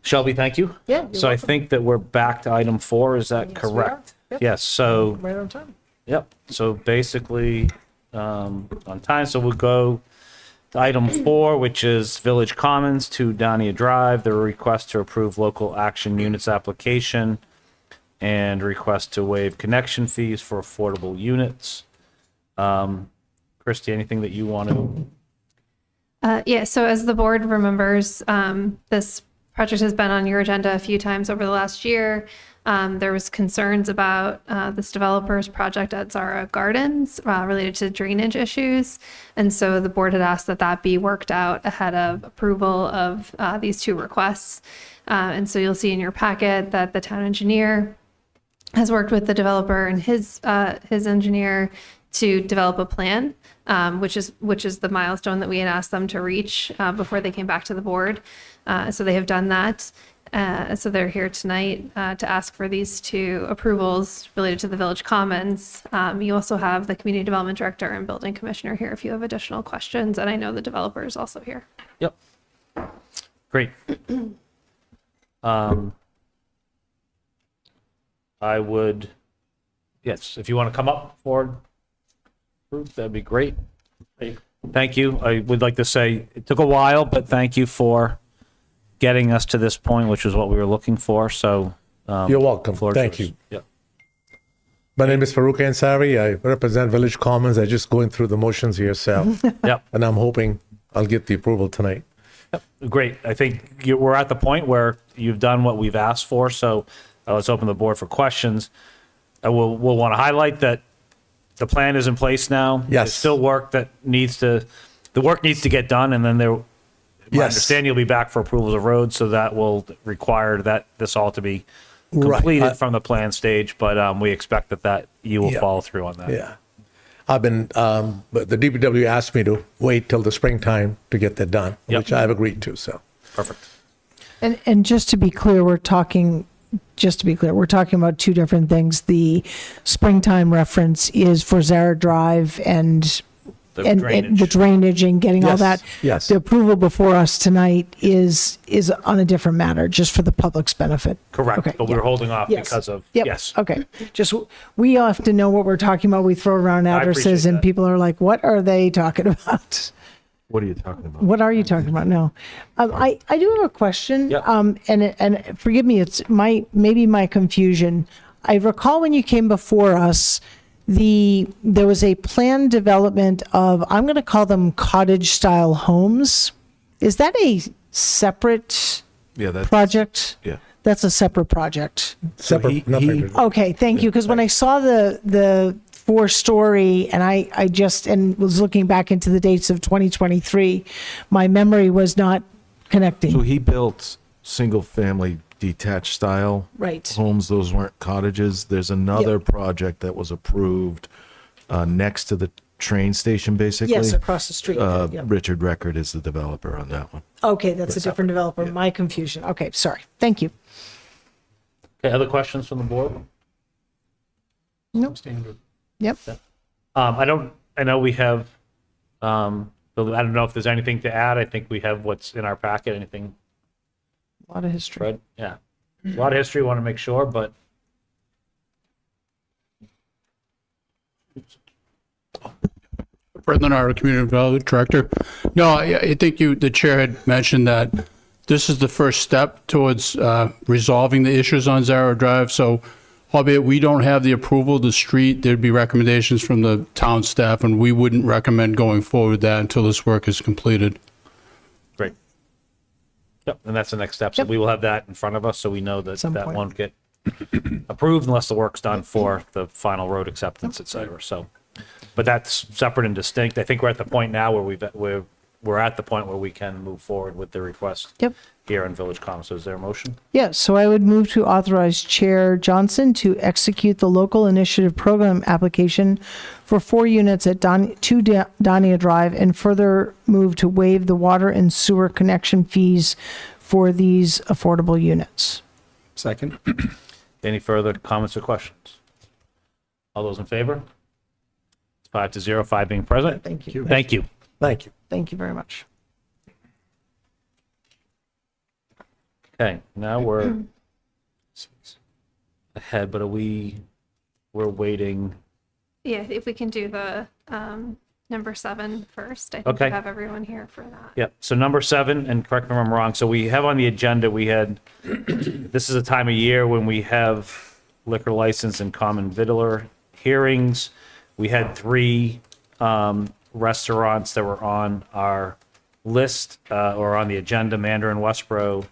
[SPEAKER 11] Shelby, thank you.
[SPEAKER 1] Yeah, you're
[SPEAKER 11] So I think that we're back to item 4. Is that
[SPEAKER 1] Yes, we
[SPEAKER 11] correct?
[SPEAKER 1] are. Yep.
[SPEAKER 11] Yes. So
[SPEAKER 1] Right on time.
[SPEAKER 11] Yep. So basically, on time. So we'll go to item 4, which is Village Commons, 2 Dania Drive. The request to approve local action units application and request to waive connection fees for affordable units. Christy, anything that you want to?
[SPEAKER 3] Yeah, so as the board remembers, this project has been on your agenda a few times over the last year. There was concerns about this developer's project at Zara Gardens related to drainage issues. And so the board had asked that that be worked out ahead of approval of these 2 requests. And so you'll see in your packet that the town engineer has worked with the developer and his engineer to develop a plan, which is the milestone that we had asked them to reach before they came back to the board. So they have done that. So they're here tonight to ask for these 2 approvals related to the Village Commons. You also have the Community Development Director and Building Commissioner here if you have additional questions, and I know the developer is also here.
[SPEAKER 11] Yep. Great. I would, yes, if you want to come up forward, that'd be great. Thank you. I would like to say it took a while, but thank you for getting us to this point, which is what we were looking for. So
[SPEAKER 12] You're welcome.
[SPEAKER 11] floor is
[SPEAKER 12] Thank
[SPEAKER 11] yours.
[SPEAKER 12] you.
[SPEAKER 11] Yep.
[SPEAKER 12] My name is Farouk Ansari. I represent Village Commons. I'm just going through the motions here, so,
[SPEAKER 11] Yep.
[SPEAKER 12] and I'm hoping I'll get the approval tonight.
[SPEAKER 11] Great. I think we're at the point where you've done what we've asked for. So let's open the board for questions. We'll want to highlight that the plan is in place now.
[SPEAKER 12] Yes.
[SPEAKER 11] There's still work that the work needs to get done, and then my
[SPEAKER 12] Yes.
[SPEAKER 11] understanding you'll be back for approvals of roads, so that will require this all to be
[SPEAKER 12] Right.
[SPEAKER 11] completed from the plan stage. But we expect that you will
[SPEAKER 12] Yeah.
[SPEAKER 11] follow through on that.
[SPEAKER 12] Yeah. I've been, but the DPW asked me to wait till the springtime to get that done,
[SPEAKER 11] Yep.
[SPEAKER 12] which I've agreed to, so.
[SPEAKER 11] Perfect.
[SPEAKER 1] And just to be clear, we're talking about 2 different things. The springtime reference is for Zara Drive and
[SPEAKER 11] The drainage.
[SPEAKER 1] the drainage and getting all
[SPEAKER 12] Yes,
[SPEAKER 1] that.
[SPEAKER 12] yes.
[SPEAKER 1] The approval before us tonight is on a different matter, just for the public's benefit.
[SPEAKER 11] Correct.
[SPEAKER 1] Okay,
[SPEAKER 11] But
[SPEAKER 1] yeah.
[SPEAKER 11] we're holding off
[SPEAKER 1] Yes.
[SPEAKER 11] because of,
[SPEAKER 1] Yep.
[SPEAKER 11] yes.
[SPEAKER 1] Okay. Just, we have to know what we're talking about. We throw around
[SPEAKER 11] I
[SPEAKER 1] addresses
[SPEAKER 11] appreciate
[SPEAKER 1] and
[SPEAKER 11] that.
[SPEAKER 1] people are like, what are they talking about?
[SPEAKER 5] What are you talking about?
[SPEAKER 1] What are you talking about now? I do have a question.
[SPEAKER 11] Yep.
[SPEAKER 1] And forgive me, it's maybe my confusion. I recall when you came before us, there was a planned development of, I'm going to call them cottage style homes. Is that a separate
[SPEAKER 5] Yeah, that's
[SPEAKER 1] project?
[SPEAKER 5] yeah.
[SPEAKER 1] That's a separate project.
[SPEAKER 12] Separate, nothing.
[SPEAKER 1] Okay, thank you. Because when I saw the 4-story and I just was looking back into the dates of 2023, my memory was not connecting.
[SPEAKER 5] So he built single-family detached style
[SPEAKER 1] Right.
[SPEAKER 5] homes. Those weren't cottages. There's another project that was approved next to the train station, basically.
[SPEAKER 1] Yes, across the street. Yep.
[SPEAKER 5] Richard Record is the developer on that one.
[SPEAKER 1] Okay, that's a different developer. My confusion. Okay, sorry. Thank you.
[SPEAKER 11] Okay, other questions from the board?
[SPEAKER 1] Nope. Yep.
[SPEAKER 11] I know we have, I don't know if there's anything to add. I think we have what's in our packet. Anything,
[SPEAKER 1] A lot of history.
[SPEAKER 11] Fred? Yeah. A lot of history, want to make sure, but
[SPEAKER 13] Fred Lenard, Community Development Director. No, I think the chair had mentioned that this is the first step towards resolving the issues on Zarrow Drive. So albeit we don't have the approval of the street, there'd be recommendations from the town staff, and we wouldn't recommend going forward with that until this work is completed.
[SPEAKER 11] great. Yep, and that's the next step. So we will have that in front of us, so we know that
[SPEAKER 1] Some
[SPEAKER 11] that
[SPEAKER 1] point.
[SPEAKER 11] won't get approved unless the work's done for the final road acceptance, et cetera. So, but that's separate and distinct. I think we're at the point now where we're at the point where we can move forward with the request
[SPEAKER 1] Yep.
[SPEAKER 11] here in Village Commons. So is there a motion?
[SPEAKER 1] Yes, so I would move to authorize Chair Johnson to execute the local initiative program application for 4 units at 2 Donia Drive, and further move to waive the water and sewer connection fees for these affordable units.
[SPEAKER 8] Second.
[SPEAKER 11] Any further comments or questions? All those in favor? It's 5-0, 5 being present.
[SPEAKER 1] Thank you.
[SPEAKER 11] Thank you.
[SPEAKER 12] Thank you.
[SPEAKER 1] Thank you very much.
[SPEAKER 11] Okay, now we're ahead, but we're waiting.
[SPEAKER 3] Yeah, if we can do the number 7 first. I think
[SPEAKER 11] Okay.
[SPEAKER 3] we have everyone here for that.
[SPEAKER 11] Yep. So number 7, and correct me if I'm wrong. So we have on the agenda, this is a time of year when we have liquor license and common vittler hearings. We had 3 restaurants that were on our list or on the agenda: Mandarin Westborough,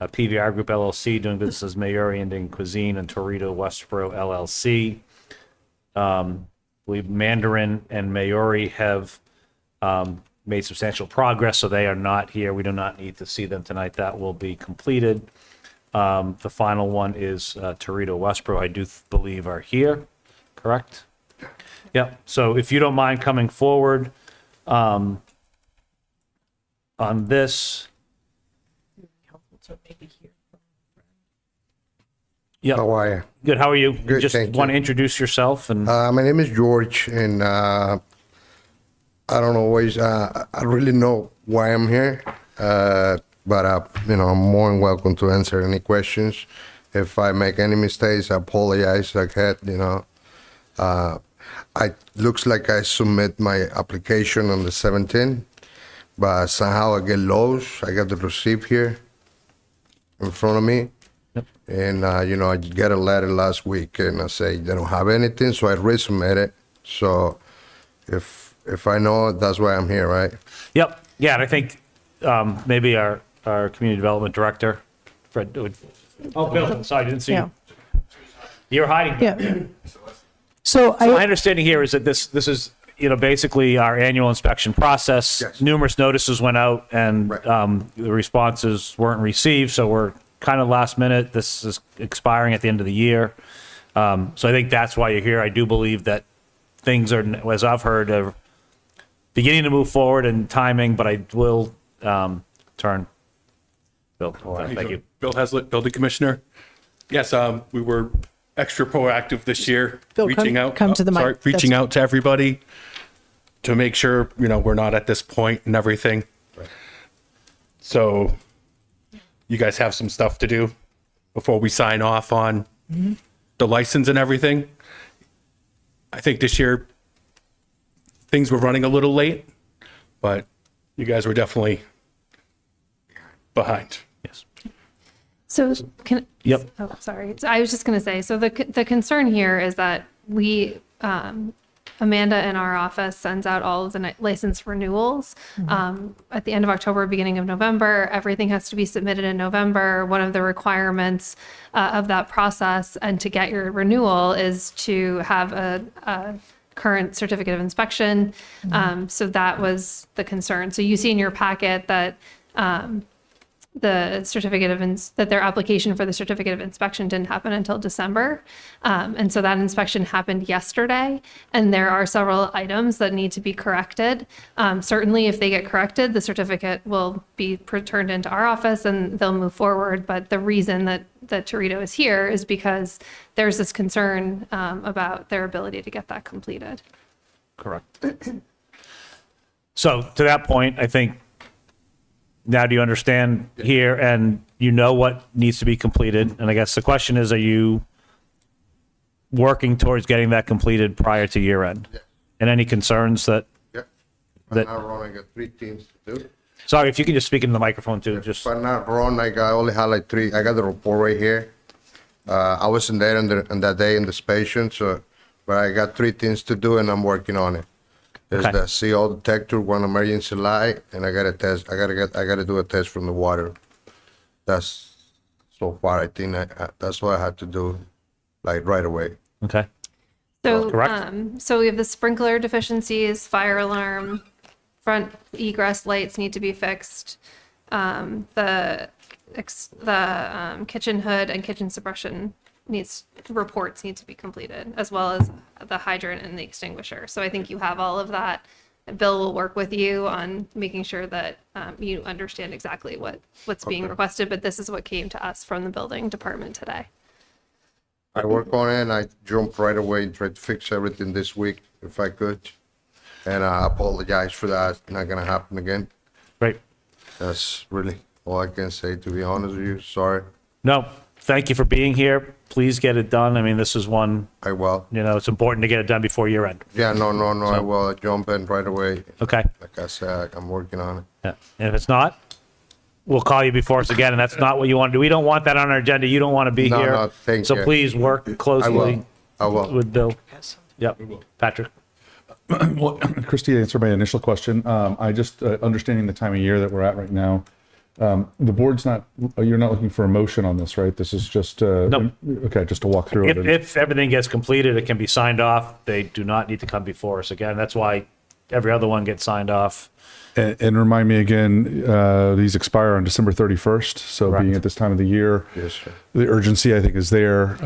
[SPEAKER 11] PVR Group LLC, doing business as Mayuri Indian Cuisine, and Torito Westborough LLC. I believe Mandarin and Mayuri have made substantial progress, so they are not here. We do not need to see them tonight. That will be completed. The final one is Torito Westborough, I do believe are here, correct? Yep. So if you don't mind coming forward on this. Yep.
[SPEAKER 14] How are you?
[SPEAKER 11] Good. How are you?
[SPEAKER 14] Good,
[SPEAKER 11] Just
[SPEAKER 14] thank
[SPEAKER 11] want to
[SPEAKER 14] you.
[SPEAKER 11] introduce yourself and.
[SPEAKER 14] My name is George, and I don't always, I really know why I'm here, but I'm more than welcome to answer any questions. If I make any mistakes, I apologize ahead. Looks like I submit my application on the 17th, but somehow I get lost. I got the receipt here in front of me. And, I get a letter last week and I say they don't have anything, so I resubmit it. So if I know, that's why I'm here, right?
[SPEAKER 11] Yep. Yeah, and I think maybe our community development director, Fred, would. Oh, Bill, sorry, I didn't see
[SPEAKER 1] Yeah.
[SPEAKER 11] you. You're hiding.
[SPEAKER 1] Yeah. So
[SPEAKER 11] My
[SPEAKER 1] I,
[SPEAKER 11] understanding here is that this is basically our annual inspection process.
[SPEAKER 14] Yes.
[SPEAKER 11] Numerous notices went out and
[SPEAKER 14] Right.
[SPEAKER 11] the responses weren't received, so we're kind of last minute. This is expiring at the end of the year. So I think that's why you're here. I do believe that things are, as I've heard, are beginning to move forward in timing, but I will turn. Bill, thank you.
[SPEAKER 13] Bill Heslett, Building Commissioner. Yes, we were extra proactive this year,
[SPEAKER 1] Bill,
[SPEAKER 13] reaching out.
[SPEAKER 1] come to the mic.
[SPEAKER 13] Sorry, reaching
[SPEAKER 1] That's-
[SPEAKER 13] out to everybody to make sure, we're not at this point and everything. So you guys have some stuff to do before we sign off on the license and everything. I think this year things were running a little late, but you guys were definitely behind.
[SPEAKER 11] Yes.
[SPEAKER 3] So can.
[SPEAKER 11] Yep.
[SPEAKER 3] Oh, sorry. So I was just going to say, so the concern here is that we, Amanda in our office sends out all of the license renewals at the end of October, beginning of November. Everything has to be submitted in November. One of the requirements of that process and to get your renewal is to have a current certificate of inspection. So that was the concern. So you see in your packet that the certificate of that their application for the certificate of inspection didn't happen until December. And so that inspection happened yesterday, and there are several items that need to be corrected. Certainly, if they get corrected, the certificate will be returned into our office and they'll move forward. But the reason that Torito is here is because there's this concern about their ability to get that completed.
[SPEAKER 11] Correct. So to that point, I think now do you understand here and you know what needs to be completed? And I guess the question is, are you working towards getting that completed prior to year end?
[SPEAKER 14] Yeah.
[SPEAKER 11] And any concerns that,
[SPEAKER 14] Yeah.
[SPEAKER 11] That-
[SPEAKER 14] I'm not wrong, I got 3 teams to do.
[SPEAKER 11] sorry, if you can just speak into the microphone too,
[SPEAKER 14] If
[SPEAKER 11] just,
[SPEAKER 14] I'm not wrong, I only had like 3. I got the report right here. I wasn't there on that day in the station, so, but I got 3 things to do and I'm working on it. There's
[SPEAKER 11] Okay.
[SPEAKER 14] the CO detector, 1 emergency light, and I got a test. I gotta do a test from the water. That's so far. I think that's what I had to do, like right away.
[SPEAKER 11] okay.
[SPEAKER 3] So,
[SPEAKER 11] Correct.
[SPEAKER 3] so we have the sprinkler deficiencies, fire alarm, front egress lights need to be fixed. The kitchen hood and kitchen suppression reports need to be completed, as well as the hydrant and the extinguisher. So I think you have all of that. Bill will work with you on making sure that you understand exactly what's being requested, but this is what came to us from the building department today.
[SPEAKER 14] I work on it and I jump right away and try to fix everything this week if I could. And I apologize for that. It's not gonna happen again.
[SPEAKER 11] Great.
[SPEAKER 14] That's really all I can say, to be honest with you. Sorry.
[SPEAKER 11] No, thank you for being here. Please get it done. I mean, this is one,
[SPEAKER 14] I will.
[SPEAKER 11] it's important to get it done before year end.
[SPEAKER 14] Yeah, no, I will jump in right away.
[SPEAKER 11] Okay.
[SPEAKER 14] Like I said, I'm working on it.
[SPEAKER 11] Yeah. And if it's not, we'll call you before it's again, and that's not what you want to do. We don't want that on our agenda. You don't want to be
[SPEAKER 14] No,
[SPEAKER 11] here.
[SPEAKER 14] no, thank
[SPEAKER 11] So
[SPEAKER 14] you.
[SPEAKER 11] please work closely
[SPEAKER 14] I will.
[SPEAKER 11] with Bill. Yep. Patrick.
[SPEAKER 4] Well, Christie answered my initial question. I just, understanding the time of year that we're at right now, the board's not, you're not looking for a motion on this, right? This is just,
[SPEAKER 11] Nope.
[SPEAKER 4] okay, just to walk through it.
[SPEAKER 11] If everything gets completed, it can be signed off. They do not need to come before us again. That's why every other one gets signed off.
[SPEAKER 4] And remind me again, these expire on December 31st. So
[SPEAKER 11] Correct.
[SPEAKER 4] being at this time of the year,
[SPEAKER 14] Yes, sir.
[SPEAKER 4] the urgency I think is there.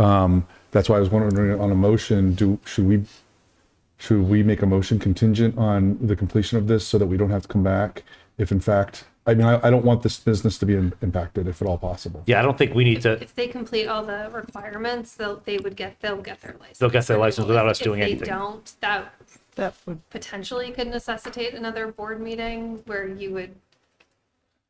[SPEAKER 4] That's why I was wondering on a motion, should we make a motion contingent on the completion of this so that we don't have to come back if in fact, I mean, I don't want this business to be impacted if at all possible.
[SPEAKER 11] Yeah, I don't think we need to,
[SPEAKER 3] If they complete all the requirements, they'll get their license.
[SPEAKER 11] They'll get their license without us doing
[SPEAKER 3] If
[SPEAKER 11] anything.
[SPEAKER 3] they don't,
[SPEAKER 1] That would,
[SPEAKER 3] potentially could necessitate another board meeting where you would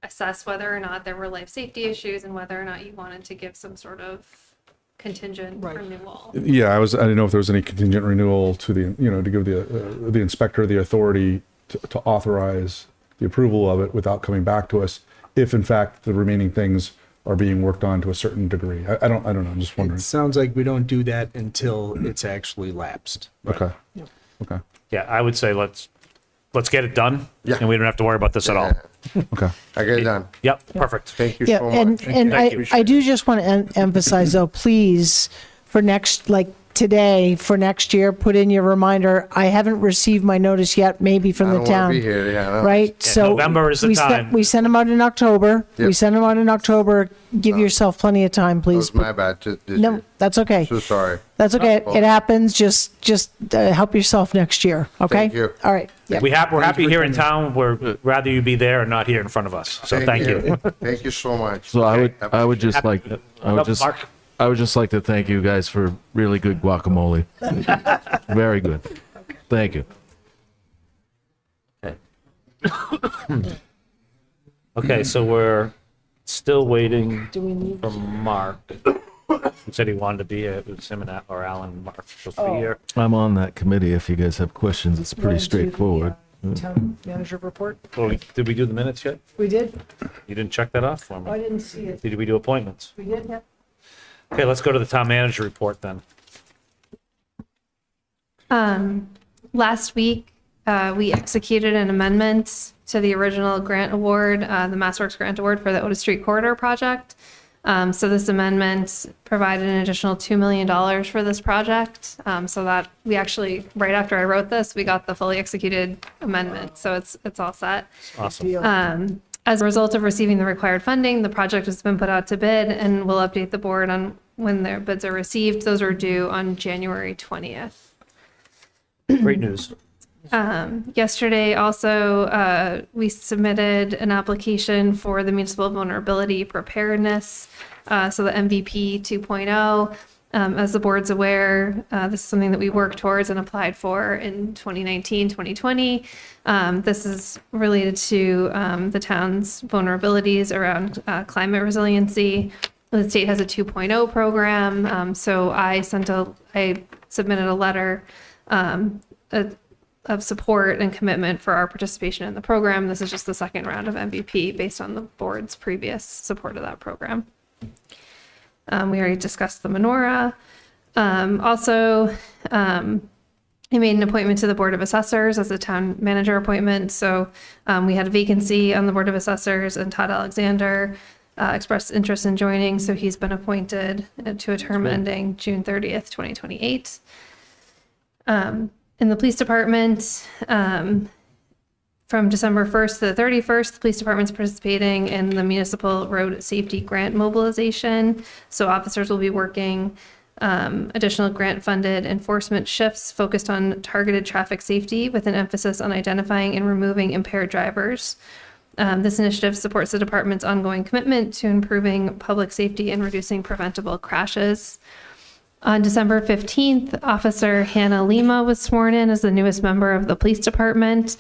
[SPEAKER 3] assess whether or not there were life safety issues and whether or not you wanted to give some sort of contingent renewal.
[SPEAKER 4] Yeah, I didn't know if there was any contingent renewal to to give the inspector the authority to authorize the approval of it without coming back to us if in fact the remaining things are being worked on to a certain degree. I don't know. I'm just wondering.
[SPEAKER 8] It sounds like we don't do that until it's actually lapsed.
[SPEAKER 4] Okay. Okay.
[SPEAKER 11] yeah, I would say let's get it done.
[SPEAKER 14] Yeah.
[SPEAKER 11] And we don't have to worry about this at all.
[SPEAKER 4] Okay.
[SPEAKER 14] I get it done.
[SPEAKER 11] Yep, perfect.
[SPEAKER 14] Thank you
[SPEAKER 1] yeah,
[SPEAKER 14] so
[SPEAKER 1] and,
[SPEAKER 14] much.
[SPEAKER 1] and I do just want to emphasize though, please, for next, like today, for next year, put in your reminder, I haven't received my notice yet, maybe from
[SPEAKER 14] I
[SPEAKER 1] the
[SPEAKER 14] don't wanna
[SPEAKER 1] town.
[SPEAKER 14] be here, yeah, I know.
[SPEAKER 1] Right? So
[SPEAKER 11] November is the time.
[SPEAKER 1] We send them out in October. We
[SPEAKER 14] Yep.
[SPEAKER 1] send them out in October. Give yourself plenty of time,
[SPEAKER 14] It
[SPEAKER 1] please.
[SPEAKER 14] was my bad.
[SPEAKER 1] No, that's okay.
[SPEAKER 14] So sorry.
[SPEAKER 1] That's okay. It happens. Just help yourself next year. Okay.
[SPEAKER 14] Thank you.
[SPEAKER 1] All right. Yeah.
[SPEAKER 11] We're happy here in town. We're rather you be there and not here in front of us. So thank you.
[SPEAKER 14] Thank you so much.
[SPEAKER 5] So I
[SPEAKER 14] Okay?
[SPEAKER 5] would just like,
[SPEAKER 11] Mark?
[SPEAKER 5] I would just like to thank you guys for really good guacamole. Very good. Thank you.
[SPEAKER 11] Okay, so we're still waiting for Mark. He said he wanted to be here. It was him and or Alan and Mark supposed to be here.
[SPEAKER 5] I'm on that committee. If you guys have questions, it's pretty straightforward.
[SPEAKER 1] Town manager report.
[SPEAKER 11] Oh, did we do the minutes yet?
[SPEAKER 1] We did.
[SPEAKER 11] You didn't check that off for me?
[SPEAKER 1] I didn't see it.
[SPEAKER 11] Did we do appointments?
[SPEAKER 1] We did. Yeah.
[SPEAKER 11] Okay, let's go to the town manager report then.
[SPEAKER 3] Last week, we executed an amendment to the original grant award, the MassWorks grant award for the Otis Street Corridor project. So this amendment provided an additional $2 million for this project. So that we actually, right after I wrote this, we got the fully executed amendment. So it's all set.
[SPEAKER 11] Awesome.
[SPEAKER 3] As a result of receiving the required funding, the project has been put out to bid, and we'll update the board on when their bids are received. Those are due on January 20th.
[SPEAKER 11] Great news.
[SPEAKER 3] Yesterday, also, we submitted an application for the Municipal Vulnerability Preparedness, so the MVP 2.0. As the board's aware, this is something that we worked towards and applied for in 2019, 2020. This is related to the town's vulnerabilities around climate resiliency. The state has a 2.0 program, so I submitted a letter of support and commitment for our participation in the program. This is just the second round of MVP based on the board's previous support of that program. We already discussed the menorah. I made an appointment to the Board of Assessors as a town manager appointment. So we had a vacancy on the Board of Assessors, and Todd Alexander expressed interest in joining. So he's been appointed to a term ending June 30th, 2028. In the police department, from December 1st to the 31st, the police department's participating in the municipal road safety grant mobilization. So officers will be working additional grant-funded enforcement shifts focused on targeted traffic safety with an emphasis on identifying and removing impaired drivers. This initiative supports the department's ongoing commitment to improving public safety and reducing preventable crashes. On December 15th, Officer Hannah Lima was sworn in as the newest member of the police department.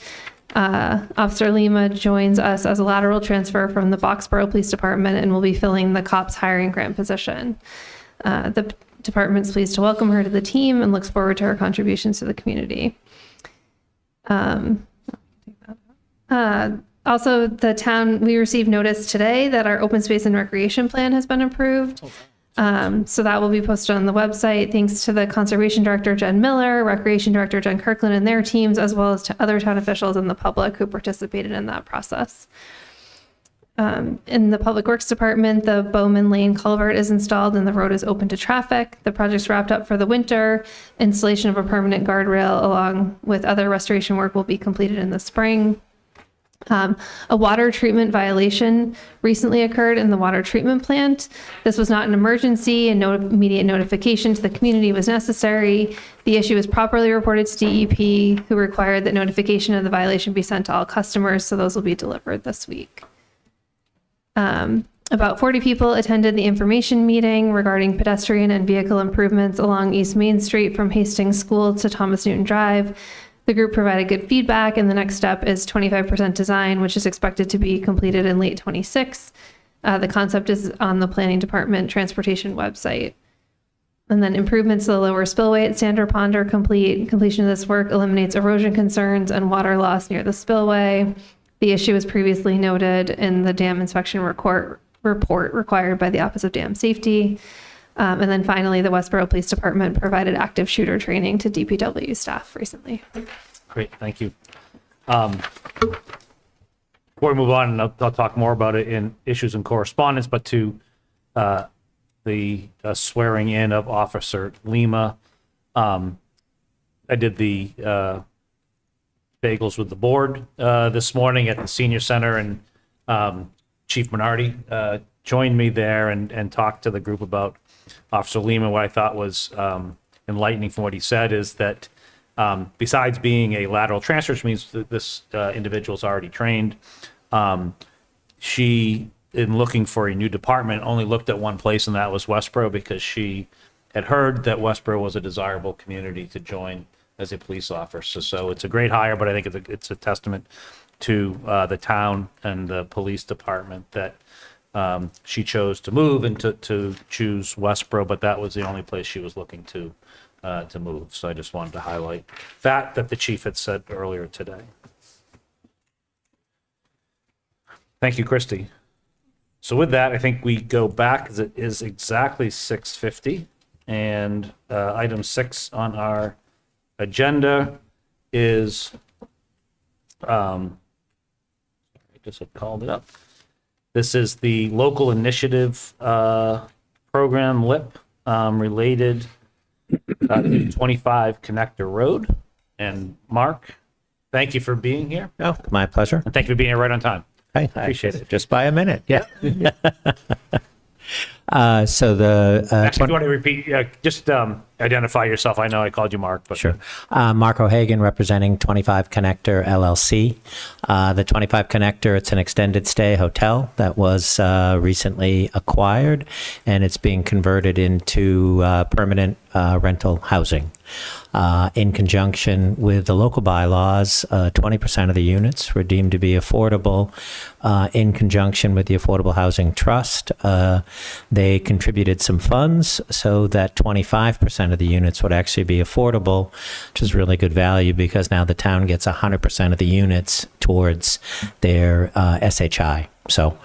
[SPEAKER 3] Officer Lima joins us as a lateral transfer from the Westborough Police Department and will be filling the COPS hiring grant position. The department's pleased to welcome her to the team and looks forward to her contributions to the community. Also, the town, we received notice today that our open space and recreation plan has been approved. So that will be posted on the website. Thanks to the Conservation Director, Jen Miller, Recreation Director, Jen Kirkland, and their teams, as well as to other town officials and the public who participated in that process. In the Public Works Department, the Bowman Lane culvert is installed and the road is open to traffic. The project's wrapped up for the winter. Installation of a permanent guardrail along with other restoration work will be completed in the spring. A water treatment violation recently occurred in the water treatment plant. This was not an emergency and no immediate notification to the community was necessary. The issue was properly reported to DEP, who required that notification of the violation be sent to all customers, so those will be delivered this week. About 40 people attended the information meeting regarding pedestrian and vehicle improvements along East Main Street from Hastings School to Thomas Newton Drive. The group provided good feedback, and the next step is 25% design, which is expected to be completed in late 26. The concept is on the Planning Department Transportation website. And then improvements to the lower spillway at Sander Pond are complete. Completion of this work eliminates erosion concerns and water loss near the spillway. The issue was previously noted in the dam inspection report required by the Office of Dam Safety. And then finally, the Westborough Police Department provided active shooter training to DPW staff recently.
[SPEAKER 11] Great, thank you. Before we move on, and I'll talk more about it in issues and correspondence, but to the swearing in of Officer Lima, I did the bagels with the board this morning at the senior center, and Chief Minardi joined me there and talked to the group about Officer Lima. What I thought was enlightening from what he said is that besides being a lateral transfer, which means that this individual is already trained, she, in looking for a new department, only looked at one place, and that was Westborough, because she had heard that Westborough was a desirable community to join as a police officer. So it's a great hire, but I think it's a testament to the town and the police department that she chose to move and to choose Westborough, but that was the only place she was looking to move. So I just wanted to highlight that the chief had said earlier today. Thank you, Christy. So with that, I think we go back, because it is exactly 6:50, and item 6 on our agenda is, I just had called it up. This is the local initiative program, LIP, related to 25 Connector Road. And Mark, thank you for being here.
[SPEAKER 10] Oh, my pleasure.
[SPEAKER 11] And thank you for being here right on time. Appreciate it.
[SPEAKER 10] Just by a minute. Yeah.
[SPEAKER 11] Actually, if you want to repeat, just identify yourself. I know I called you Mark, but
[SPEAKER 10] Sure. Mark O'Hagan, representing 25 Connector LLC. The 25 Connector, it's an extended stay hotel that was recently acquired, and it's being converted into permanent rental housing. In conjunction with the local bylaws, 20% of the units were deemed to be affordable. In conjunction with the Affordable Housing Trust, they contributed some funds so that 25% of the units would actually be affordable, which is really good value because now the town gets 100% of the units towards their SHI. So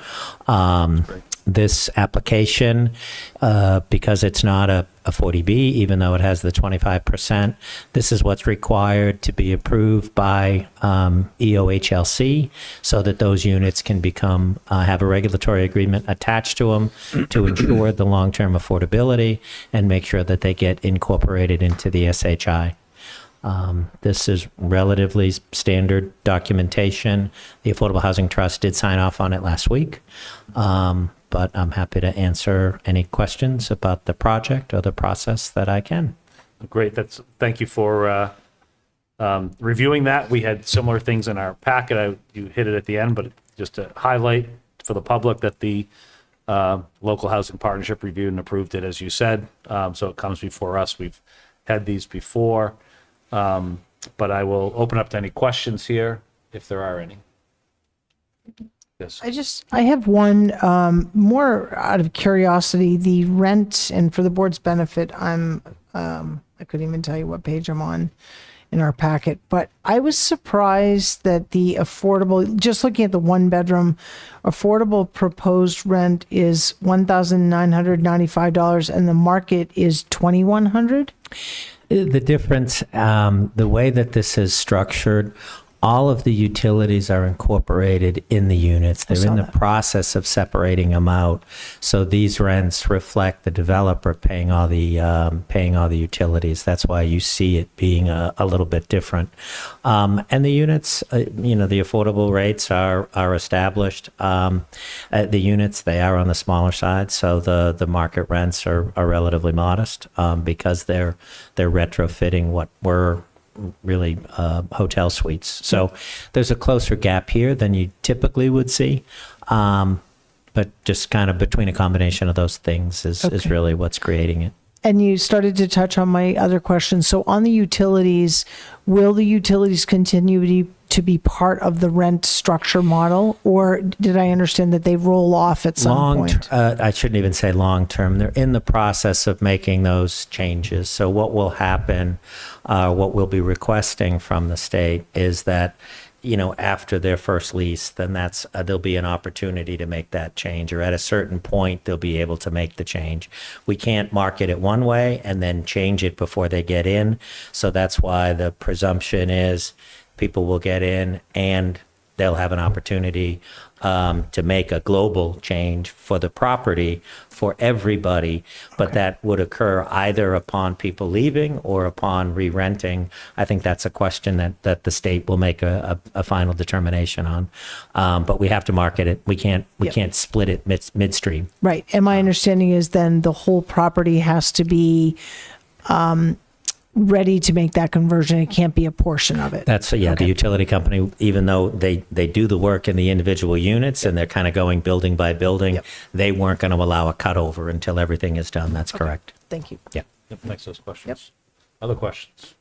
[SPEAKER 10] this application, because it's not a 40B, even though it has the 25%, this is what's required to be approved by EOHLC so that those units can become, have a regulatory agreement attached to them to ensure the long-term affordability and make sure that they get incorporated into the SHI. This is relatively standard documentation. The Affordable Housing Trust did sign off on it last week. But I'm happy to answer any questions about the project or the process that I can.
[SPEAKER 11] great. Thank you for reviewing that. We had similar things in our packet. You hit it at the end, but just to highlight for the public that the local housing partnership reviewed and approved it, as you said. So it comes before us. We've had these before. But I will open up to any questions here, if there are any. Yes.
[SPEAKER 1] I have one more out of curiosity. The rent, and for the board's benefit, I couldn't even tell you what page I'm on in our packet, but I was surprised that the affordable, just looking at the one bedroom, affordable proposed rent is $1,995 and the market is $2,100.
[SPEAKER 10] The difference, the way that this is structured, all of the utilities are incorporated in the units. They're in the process of separating them out. So these rents reflect the developer paying all the utilities. That's why you see it being a little bit different. And the units, the affordable rates are established. The units, they are on the smaller side, so the market rents are relatively modest because they're retrofitting what were really hotel suites. So there's a closer gap here than you typically would see. But just kind of between a combination of those things is really what's creating it.
[SPEAKER 1] And you started to touch on my other question. So on the utilities, will the utilities continue to be part of the rent structure model, or did I understand that they roll off at some point?
[SPEAKER 10] I shouldn't even say long term. They're in the process of making those changes. So what will happen, what we'll be requesting from the state is that, after their first lease, then there'll be an opportunity to make that change, or at a certain point, they'll be able to make the change. We can't market it one way and then change it before they get in. So that's why the presumption is people will get in and they'll have an opportunity to make a global change for the property for everybody, but that would occur either upon people leaving or upon re-renting. I think that's a question that the state will make a final determination on. But we have to market it. We can't split it midstream.
[SPEAKER 1] Right. And my understanding is then the whole property has to be ready to make that conversion. It can't be a portion of it.
[SPEAKER 10] That's The utility company, even though they do the work in the individual units and they're kind of going building by building, they weren't going to allow a cutover until everything is done. That's correct.
[SPEAKER 1] Thank you.
[SPEAKER 10] Yeah.
[SPEAKER 11] Yep, thanks for those questions. Other questions?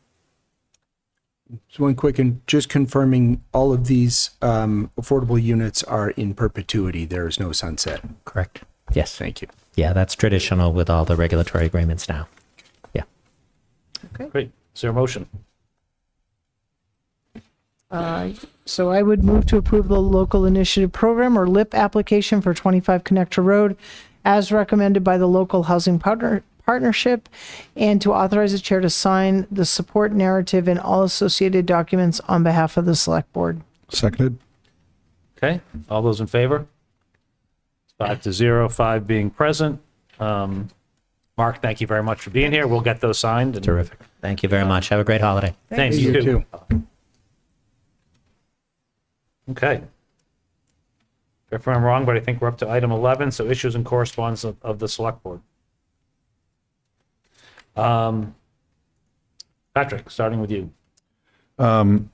[SPEAKER 8] So one quick, and just confirming all of these affordable units are in perpetuity. There is no sunset.
[SPEAKER 10] Correct. Yes.
[SPEAKER 8] Thank you.
[SPEAKER 10] Yeah, that's traditional with all the regulatory agreements now. Yeah.
[SPEAKER 1] Okay.
[SPEAKER 11] Great. Is there a motion?
[SPEAKER 1] So I would move to approve the local initiative program, or LIP, application for 25 Connector Road as recommended by the local housing partnership, and to authorize the chair to sign the support narrative and all associated documents on behalf of the select board.
[SPEAKER 4] Seconded.
[SPEAKER 11] Okay. All those in favor? 5-0, 5 being present. Mark, thank you very much for being here. We'll get those signed. And,
[SPEAKER 10] Terrific. Thank you very much. Have a great holiday.
[SPEAKER 11] Thanks, you too. Okay. if I'm wrong, but I think we're up to item 11, so issues and correspondence of the select board. Patrick, starting with you.
[SPEAKER 4] I'm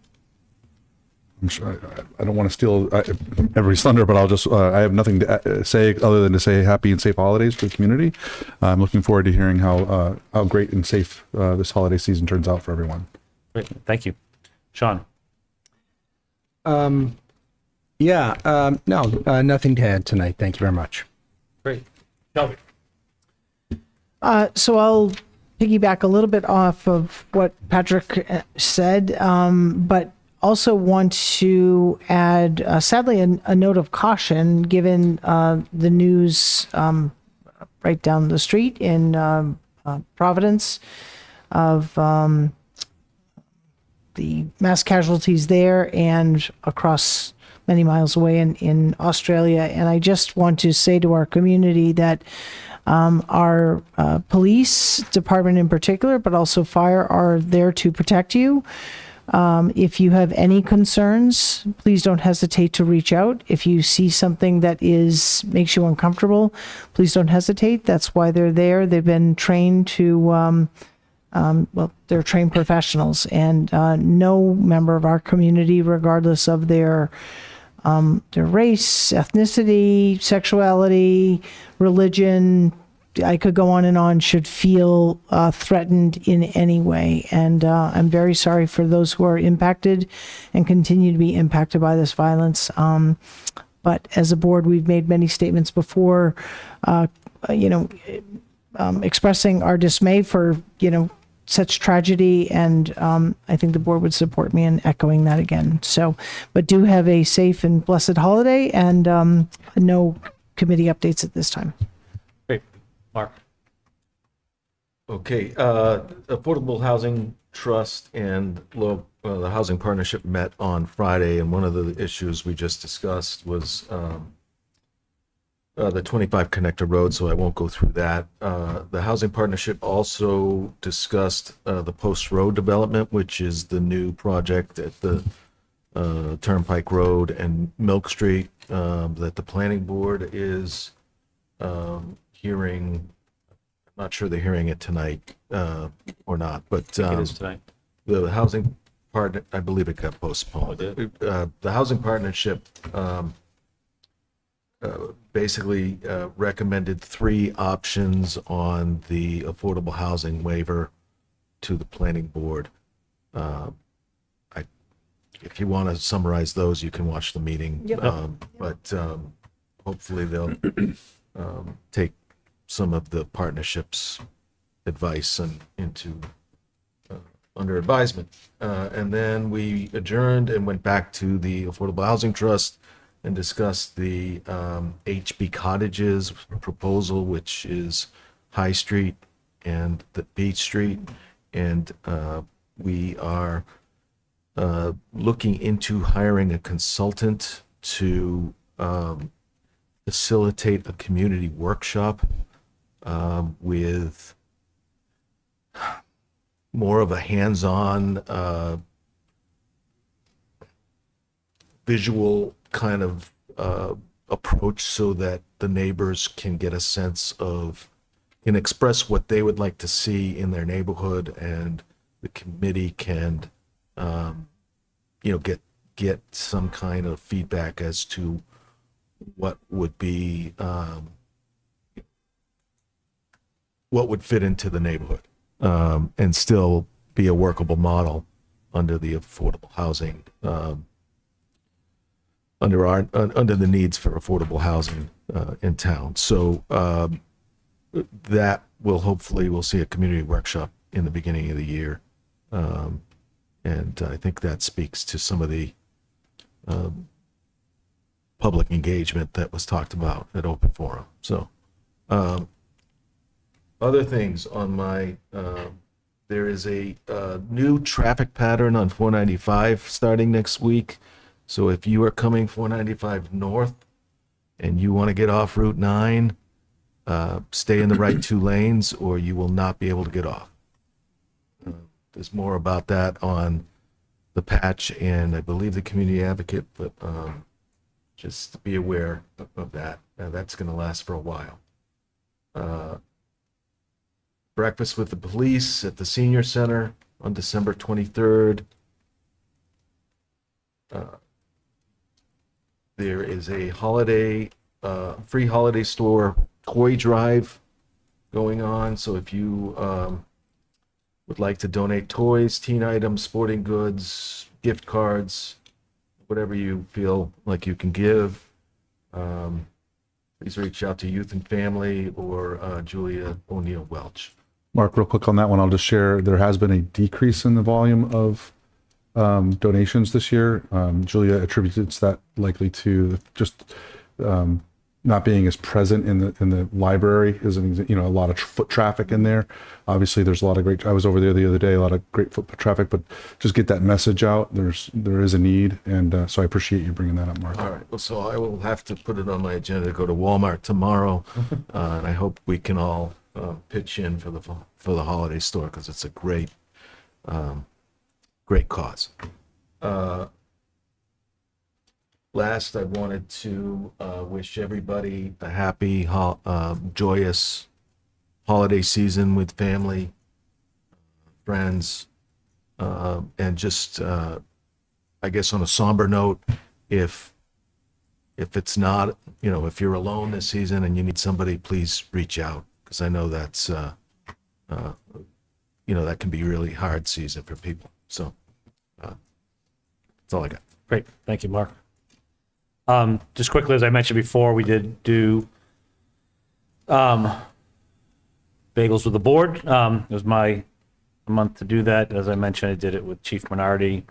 [SPEAKER 4] sure I don't want to steal everybody's thunder, but I'll just, I have nothing to say other than to say happy and safe holidays to the community. I'm looking forward to hearing how great and safe this holiday season turns out for everyone.
[SPEAKER 11] Great, thank you. Sean?
[SPEAKER 8] No, nothing to add tonight. Thank you very much.
[SPEAKER 11] Great. Shelby?
[SPEAKER 1] So I'll piggyback a little bit off of what Patrick said, but also want to add, sadly, a note of caution given the news right down the street in Providence of the mass casualties there and across many miles away in Australia. And I just want to say to our community that our police department in particular, but also fire, are there to protect you. If you have any concerns, please don't hesitate to reach out. If you see something that makes you uncomfortable, please don't hesitate. That's why they're there. They've been trained to, they're trained professionals, and no member of our community, regardless of their race, ethnicity, sexuality, religion, I could go on and on, should feel threatened in any way. And I'm very sorry for those who are impacted and continue to be impacted by this violence. But as a board, we've made many statements before, expressing our dismay for, such tragedy. And I think the board would support me in echoing that again. So, but do have a safe and blessed holiday, and no committee updates at this time.
[SPEAKER 11] Great. Mark?
[SPEAKER 5] Okay, Affordable Housing Trust and the Housing Partnership met on Friday, and one of the issues we just discussed was the 25 connector road, so I won't go through that. The Housing Partnership also discussed the Post Road development, which is the new project at the Turnpike Road and Milk Street that the planning board is hearing. I'm not sure they're hearing it tonight or not, but
[SPEAKER 11] It is tonight.
[SPEAKER 5] the housing partner, I believe it got postponed. The Housing Partnership basically recommended 3 options on the affordable housing waiver to the planning board. If you want to summarize those, you can watch the meeting.
[SPEAKER 1] Yep.
[SPEAKER 5] But hopefully they'll take some of the partnership's advice and into under advisement. And then we adjourned and went back to the Affordable Housing Trust and discussed the HB Cottages proposal, which is High Street and the Beach Street. And we are looking into hiring a consultant to facilitate a community workshop with more of a hands-on visual kind of approach, so that the neighbors can get a sense of, can express what they would like to see in their neighborhood, and the committee can get some kind of feedback as to what would be what would fit into the neighborhood and still be a workable model under the affordable housing under the needs for affordable housing in town. So that will hopefully, we'll see a community workshop in the beginning of the year. And I think that speaks to some of the public engagement that was talked about at Open Forum. So other things on my, there is a new traffic pattern on 495 starting next week. So if you are coming 495 north and you want to get off Route 9, stay in the right 2 lanes or you will not be able to get off. There's more about that on the patch and I believe the Community Advocate, but just be aware of that. That's going to last for a while. Breakfast with the police at the senior center on December 23rd. There is a free holiday store toy drive going on. So if you would like to donate toys, teen items, sporting goods, gift cards, whatever you feel like you can give, please reach out to Youth and Family or Julia O'Neill Welch.
[SPEAKER 4] Mark, real quick on that one, I'll just share, there has been a decrease in the volume of donations this year. Julia attributes that likely to just not being as present in the library, as a lot of foot traffic in there. Obviously, there's a lot of great. I was over there the other day, a lot of great foot traffic, but just get that message out. There is a need, and so I appreciate you bringing that up, Mark.
[SPEAKER 5] All right. Well, so I will have to put it on my agenda to go to Walmart tomorrow, and I hope we can all pitch in for the holiday store because it's a great cause. Last, I wanted to wish everybody a happy, joyous holiday season with family, friends, and just, I guess on a somber note, if it's not, if you're alone this season and you need somebody, please reach out, because I know that's, that can be a really hard season for people. So that's all I got.
[SPEAKER 11] Great. Thank you, Mark. Just quickly, as I mentioned before, we did do bagels with the board. It was my month to do that. As I mentioned, I did it with Chief Minardi.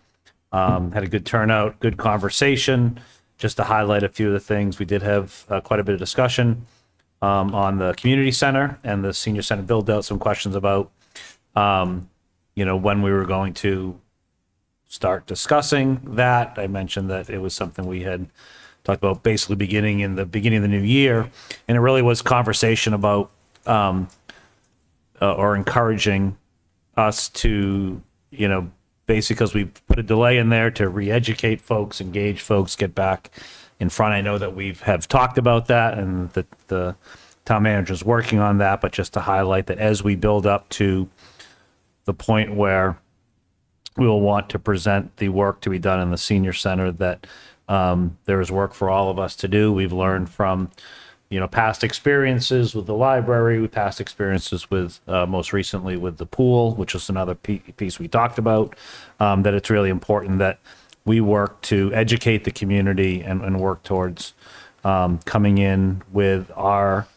[SPEAKER 11] Had a good turnout, good conversation. Just to highlight a few of the things, we did have quite a bit of discussion on the community center and the senior center build out. Some questions about, when we were going to start discussing that. I mentioned that it was something we had talked about basically beginning of the new year, and it really was conversation about or encouraging us to, basically because we put a delay in there to re-educate folks, engage folks, get back in front. I know that we have talked about that and that the town manager is working on that, but just to highlight that as we build up to the point where we will want to present the work to be done in the senior center, that there is work for all of us to do. We've learned from, past experiences with the library, past experiences with, most recently with the pool, which was another piece we talked about, that it's really important that we work to educate the community and work towards coming in with our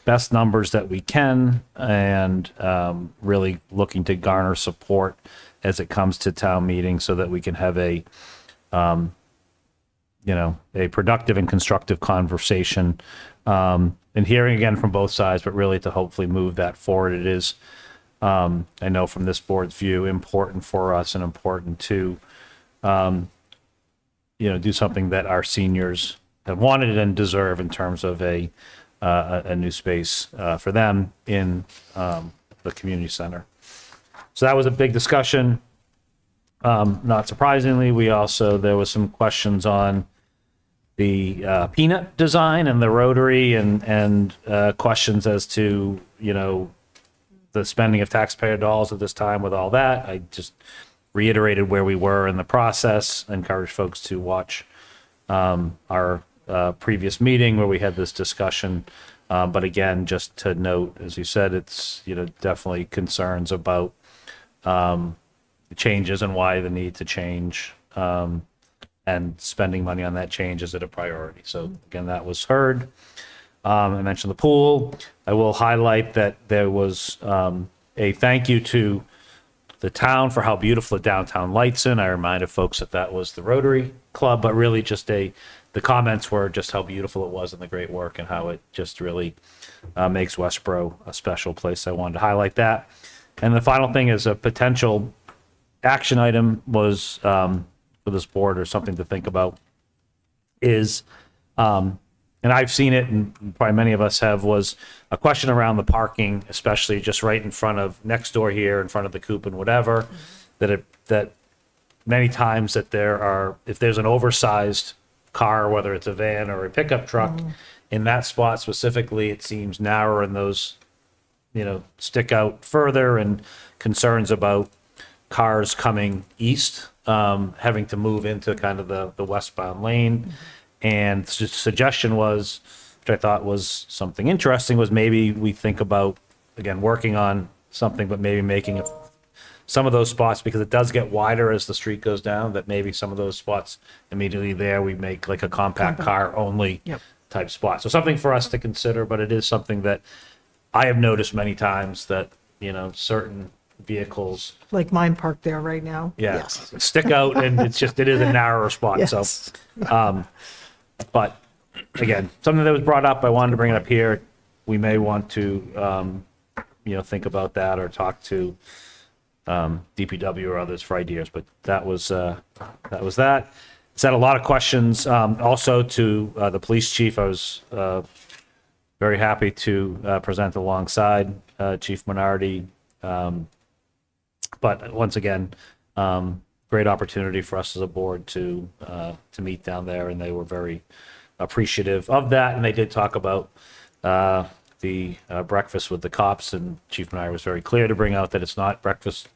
[SPEAKER 11] best numbers that we can, and really looking to garner support as it comes to town meeting, so that we can have a productive and constructive conversation, and hearing again from both sides, but really to hopefully move that forward. It is, I know from this board's view, important for us and important to, do something that our seniors have wanted and deserve in terms of a new space for them in the community center. So that was a big discussion. Not surprisingly, there was some questions on the peanut design and the rotary, and questions as to, the spending of taxpayer dollars at this time with all that. I just reiterated where we were in the process, encouraged folks to watch our previous meeting where we had this discussion. But again, just to note, as you said, it's, definitely concerns about the changes and why the need to change, and spending money on that change. Is it a priority? So again, that was heard. I mentioned the pool. I will highlight that there was a thank you to the town for how beautiful the downtown lights in. I reminded folks that was the Rotary Club, but really just the comments were just how beautiful it was and the great work and how it just really makes Westborough a special place. I wanted to highlight that. And the final thing is a potential action item was for this board, or something to think about, is, and I've seen it, and probably many of us have, was a question around the parking, especially just right in front of, next door here, in front of the coop and whatever, that many times that if there's an oversized car, whether it's a van or a pickup truck. In that spot specifically, it seems narrower, and those, stick out further, and concerns about cars coming east, having to move into kind of the westbound lane. And the suggestion was, which I thought was something interesting, was maybe we think about, again, working on something, but maybe making it some of those spots, because it does get wider as the street goes down, that maybe some of those spots immediately there, we make like a compact car only type spot. So something for us to consider, but it is something that I have noticed many times that, certain vehicles,
[SPEAKER 1] Like mine parked there right now. Yes.
[SPEAKER 11] stick out, and it is a narrower spot.
[SPEAKER 1] Yes.
[SPEAKER 11] So, but again, something that was brought up, I wanted to bring it up here. We may want to, think about that or talk to DPW or others for ideas, but that was that. It's had a lot of questions. Also to the police chief, I was very happy to present alongside Chief Minardi. But once again, great opportunity for us as a board to meet down there, and they were very appreciative of that. And they did talk about the breakfast with the cops, and Chief Minardi was very clear to bring out that it's not breakfast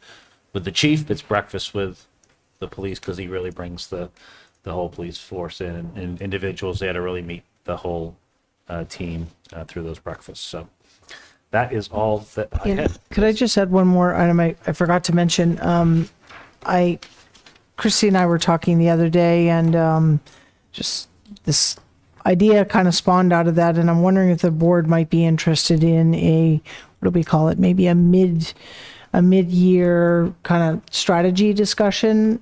[SPEAKER 11] with the chief, it's breakfast with the police, because he really brings the whole police force in, and individuals there to really meet the whole team through those breakfasts. So that is all that I had.
[SPEAKER 1] Could I just add one more item I forgot to mention? Christy and I were talking the other day, and just this idea kind of spawned out of that, and I'm wondering if the board might be interested in what do we call it? Maybe a mid-year kind of strategy discussion,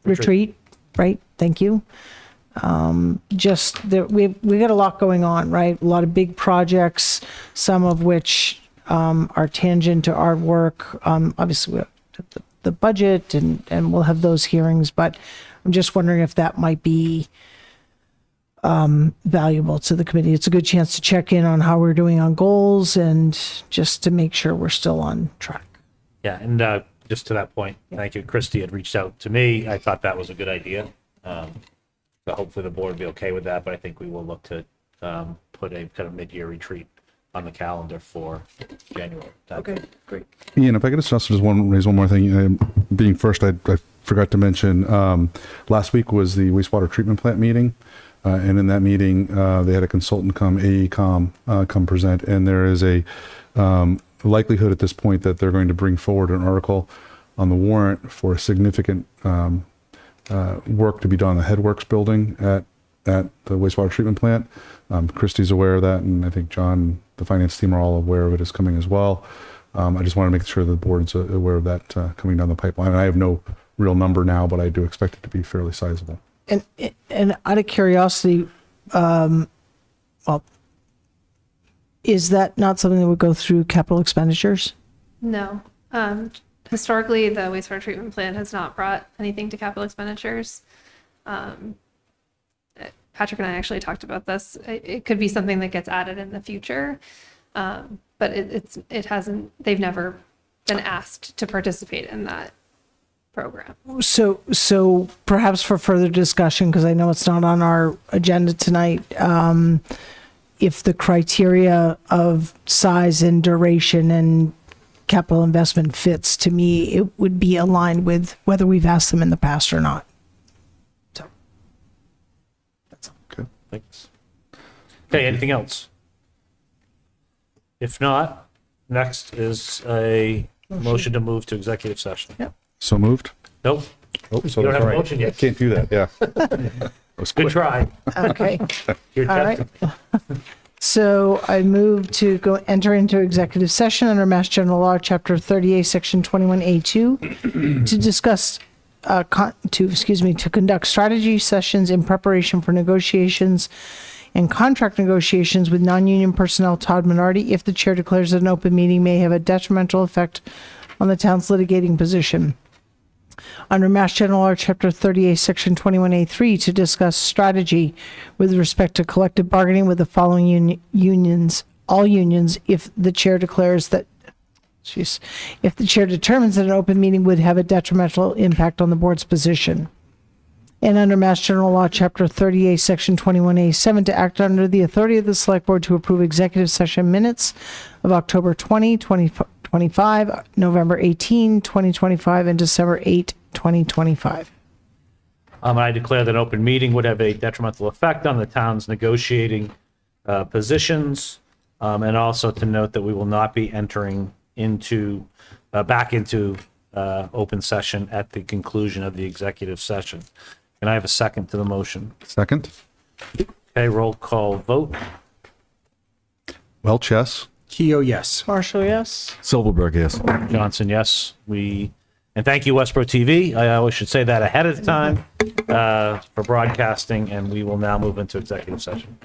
[SPEAKER 1] retreat, right? Thank you. Just that we got a lot going on, right? A lot of big projects, some of which are tangent to our work. Obviously, we have the budget, and we'll have those hearings, but I'm just wondering if that might be valuable to the committee. It's a good chance to check in on how we're doing on goals, and just to make sure we're still on track.
[SPEAKER 11] Yeah, and just to that point, thank you. Christy had reached out to me. I thought that was a good idea. So hopefully the board will be okay with that, but I think we will look to put a kind of mid-year retreat on the calendar for January.
[SPEAKER 1] Okay, great.
[SPEAKER 4] Ian, if I could just also raise one more thing. Being first, I forgot to mention, last week was the wastewater treatment plant meeting. And in that meeting, they had a consultant come, AECom, come present. And there is a likelihood at this point that they're going to bring forward an article on the warrant for a significant work to be done on the Headworks building at the wastewater treatment plant. Christie's aware of that, and I think John, the finance team, are all aware of it as coming as well. I just want to make sure the board's aware of that coming down the pipeline. And I have no real number now, but I do expect it to be fairly sizable.
[SPEAKER 1] And out of curiosity, is that not something that would go through capital expenditures?
[SPEAKER 3] No. Historically, the wastewater treatment plant has not brought anything to capital expenditures. Patrick and I actually talked about this. It could be something that gets added in the future, but it hasn't. They've never been asked to participate in that program.
[SPEAKER 1] So perhaps for further discussion, because I know it's not on our agenda tonight, if the criteria of size and duration and capital investment fits, to me, it would be aligned with whether we've asked them in the past or not. So that's all.
[SPEAKER 4] Okay.
[SPEAKER 11] Thanks. Okay, anything else? If not, next is a motion to move to executive session.
[SPEAKER 1] Yep.
[SPEAKER 4] So moved?
[SPEAKER 11] Nope.
[SPEAKER 4] Oh, so
[SPEAKER 11] You don't have a
[SPEAKER 4] sorry.
[SPEAKER 11] motion yet.
[SPEAKER 4] Can't do that, yeah. That was
[SPEAKER 11] Good
[SPEAKER 4] quick.
[SPEAKER 11] try.
[SPEAKER 1] Okay.
[SPEAKER 11] You're
[SPEAKER 1] All right.
[SPEAKER 11] testing.
[SPEAKER 1] So I move to enter into executive session under Mass General Law, Chapter 38, Section 21A2, to discuss, to conduct strategy sessions in preparation for negotiations and contract negotiations with non-union personnel. Todd Minardi, if the chair declares that an open meeting may have a detrimental effect on the town's litigating position. Under Mass General Law, Chapter 38, Section 21A3, to discuss strategy with respect to collective bargaining with the following unions, all unions, if the chair declares that, if the chair determines that an open meeting would have a detrimental impact on the board's position. and under Mass General Law, Chapter 38, Section 21A7, to act under the authority of the Select Board to approve executive session minutes of October 20, 2025, November 18, 2025, and December 8, 2025.
[SPEAKER 11] I declare that an open meeting would have a detrimental effect on the town's negotiating positions, and also to note that we will not be entering into back into open session at the conclusion of the executive session. Can I have a second to the motion?
[SPEAKER 4] Second.
[SPEAKER 11] Okay, roll call vote.
[SPEAKER 4] Welch, yes.
[SPEAKER 8] Keo, yes.
[SPEAKER 1] Marshall, yes?
[SPEAKER 5] Silverberg, yes.
[SPEAKER 11] Johnson, yes. And thank you, Westborough TV. I always should say that ahead of time for broadcasting, and we will now move into executive session.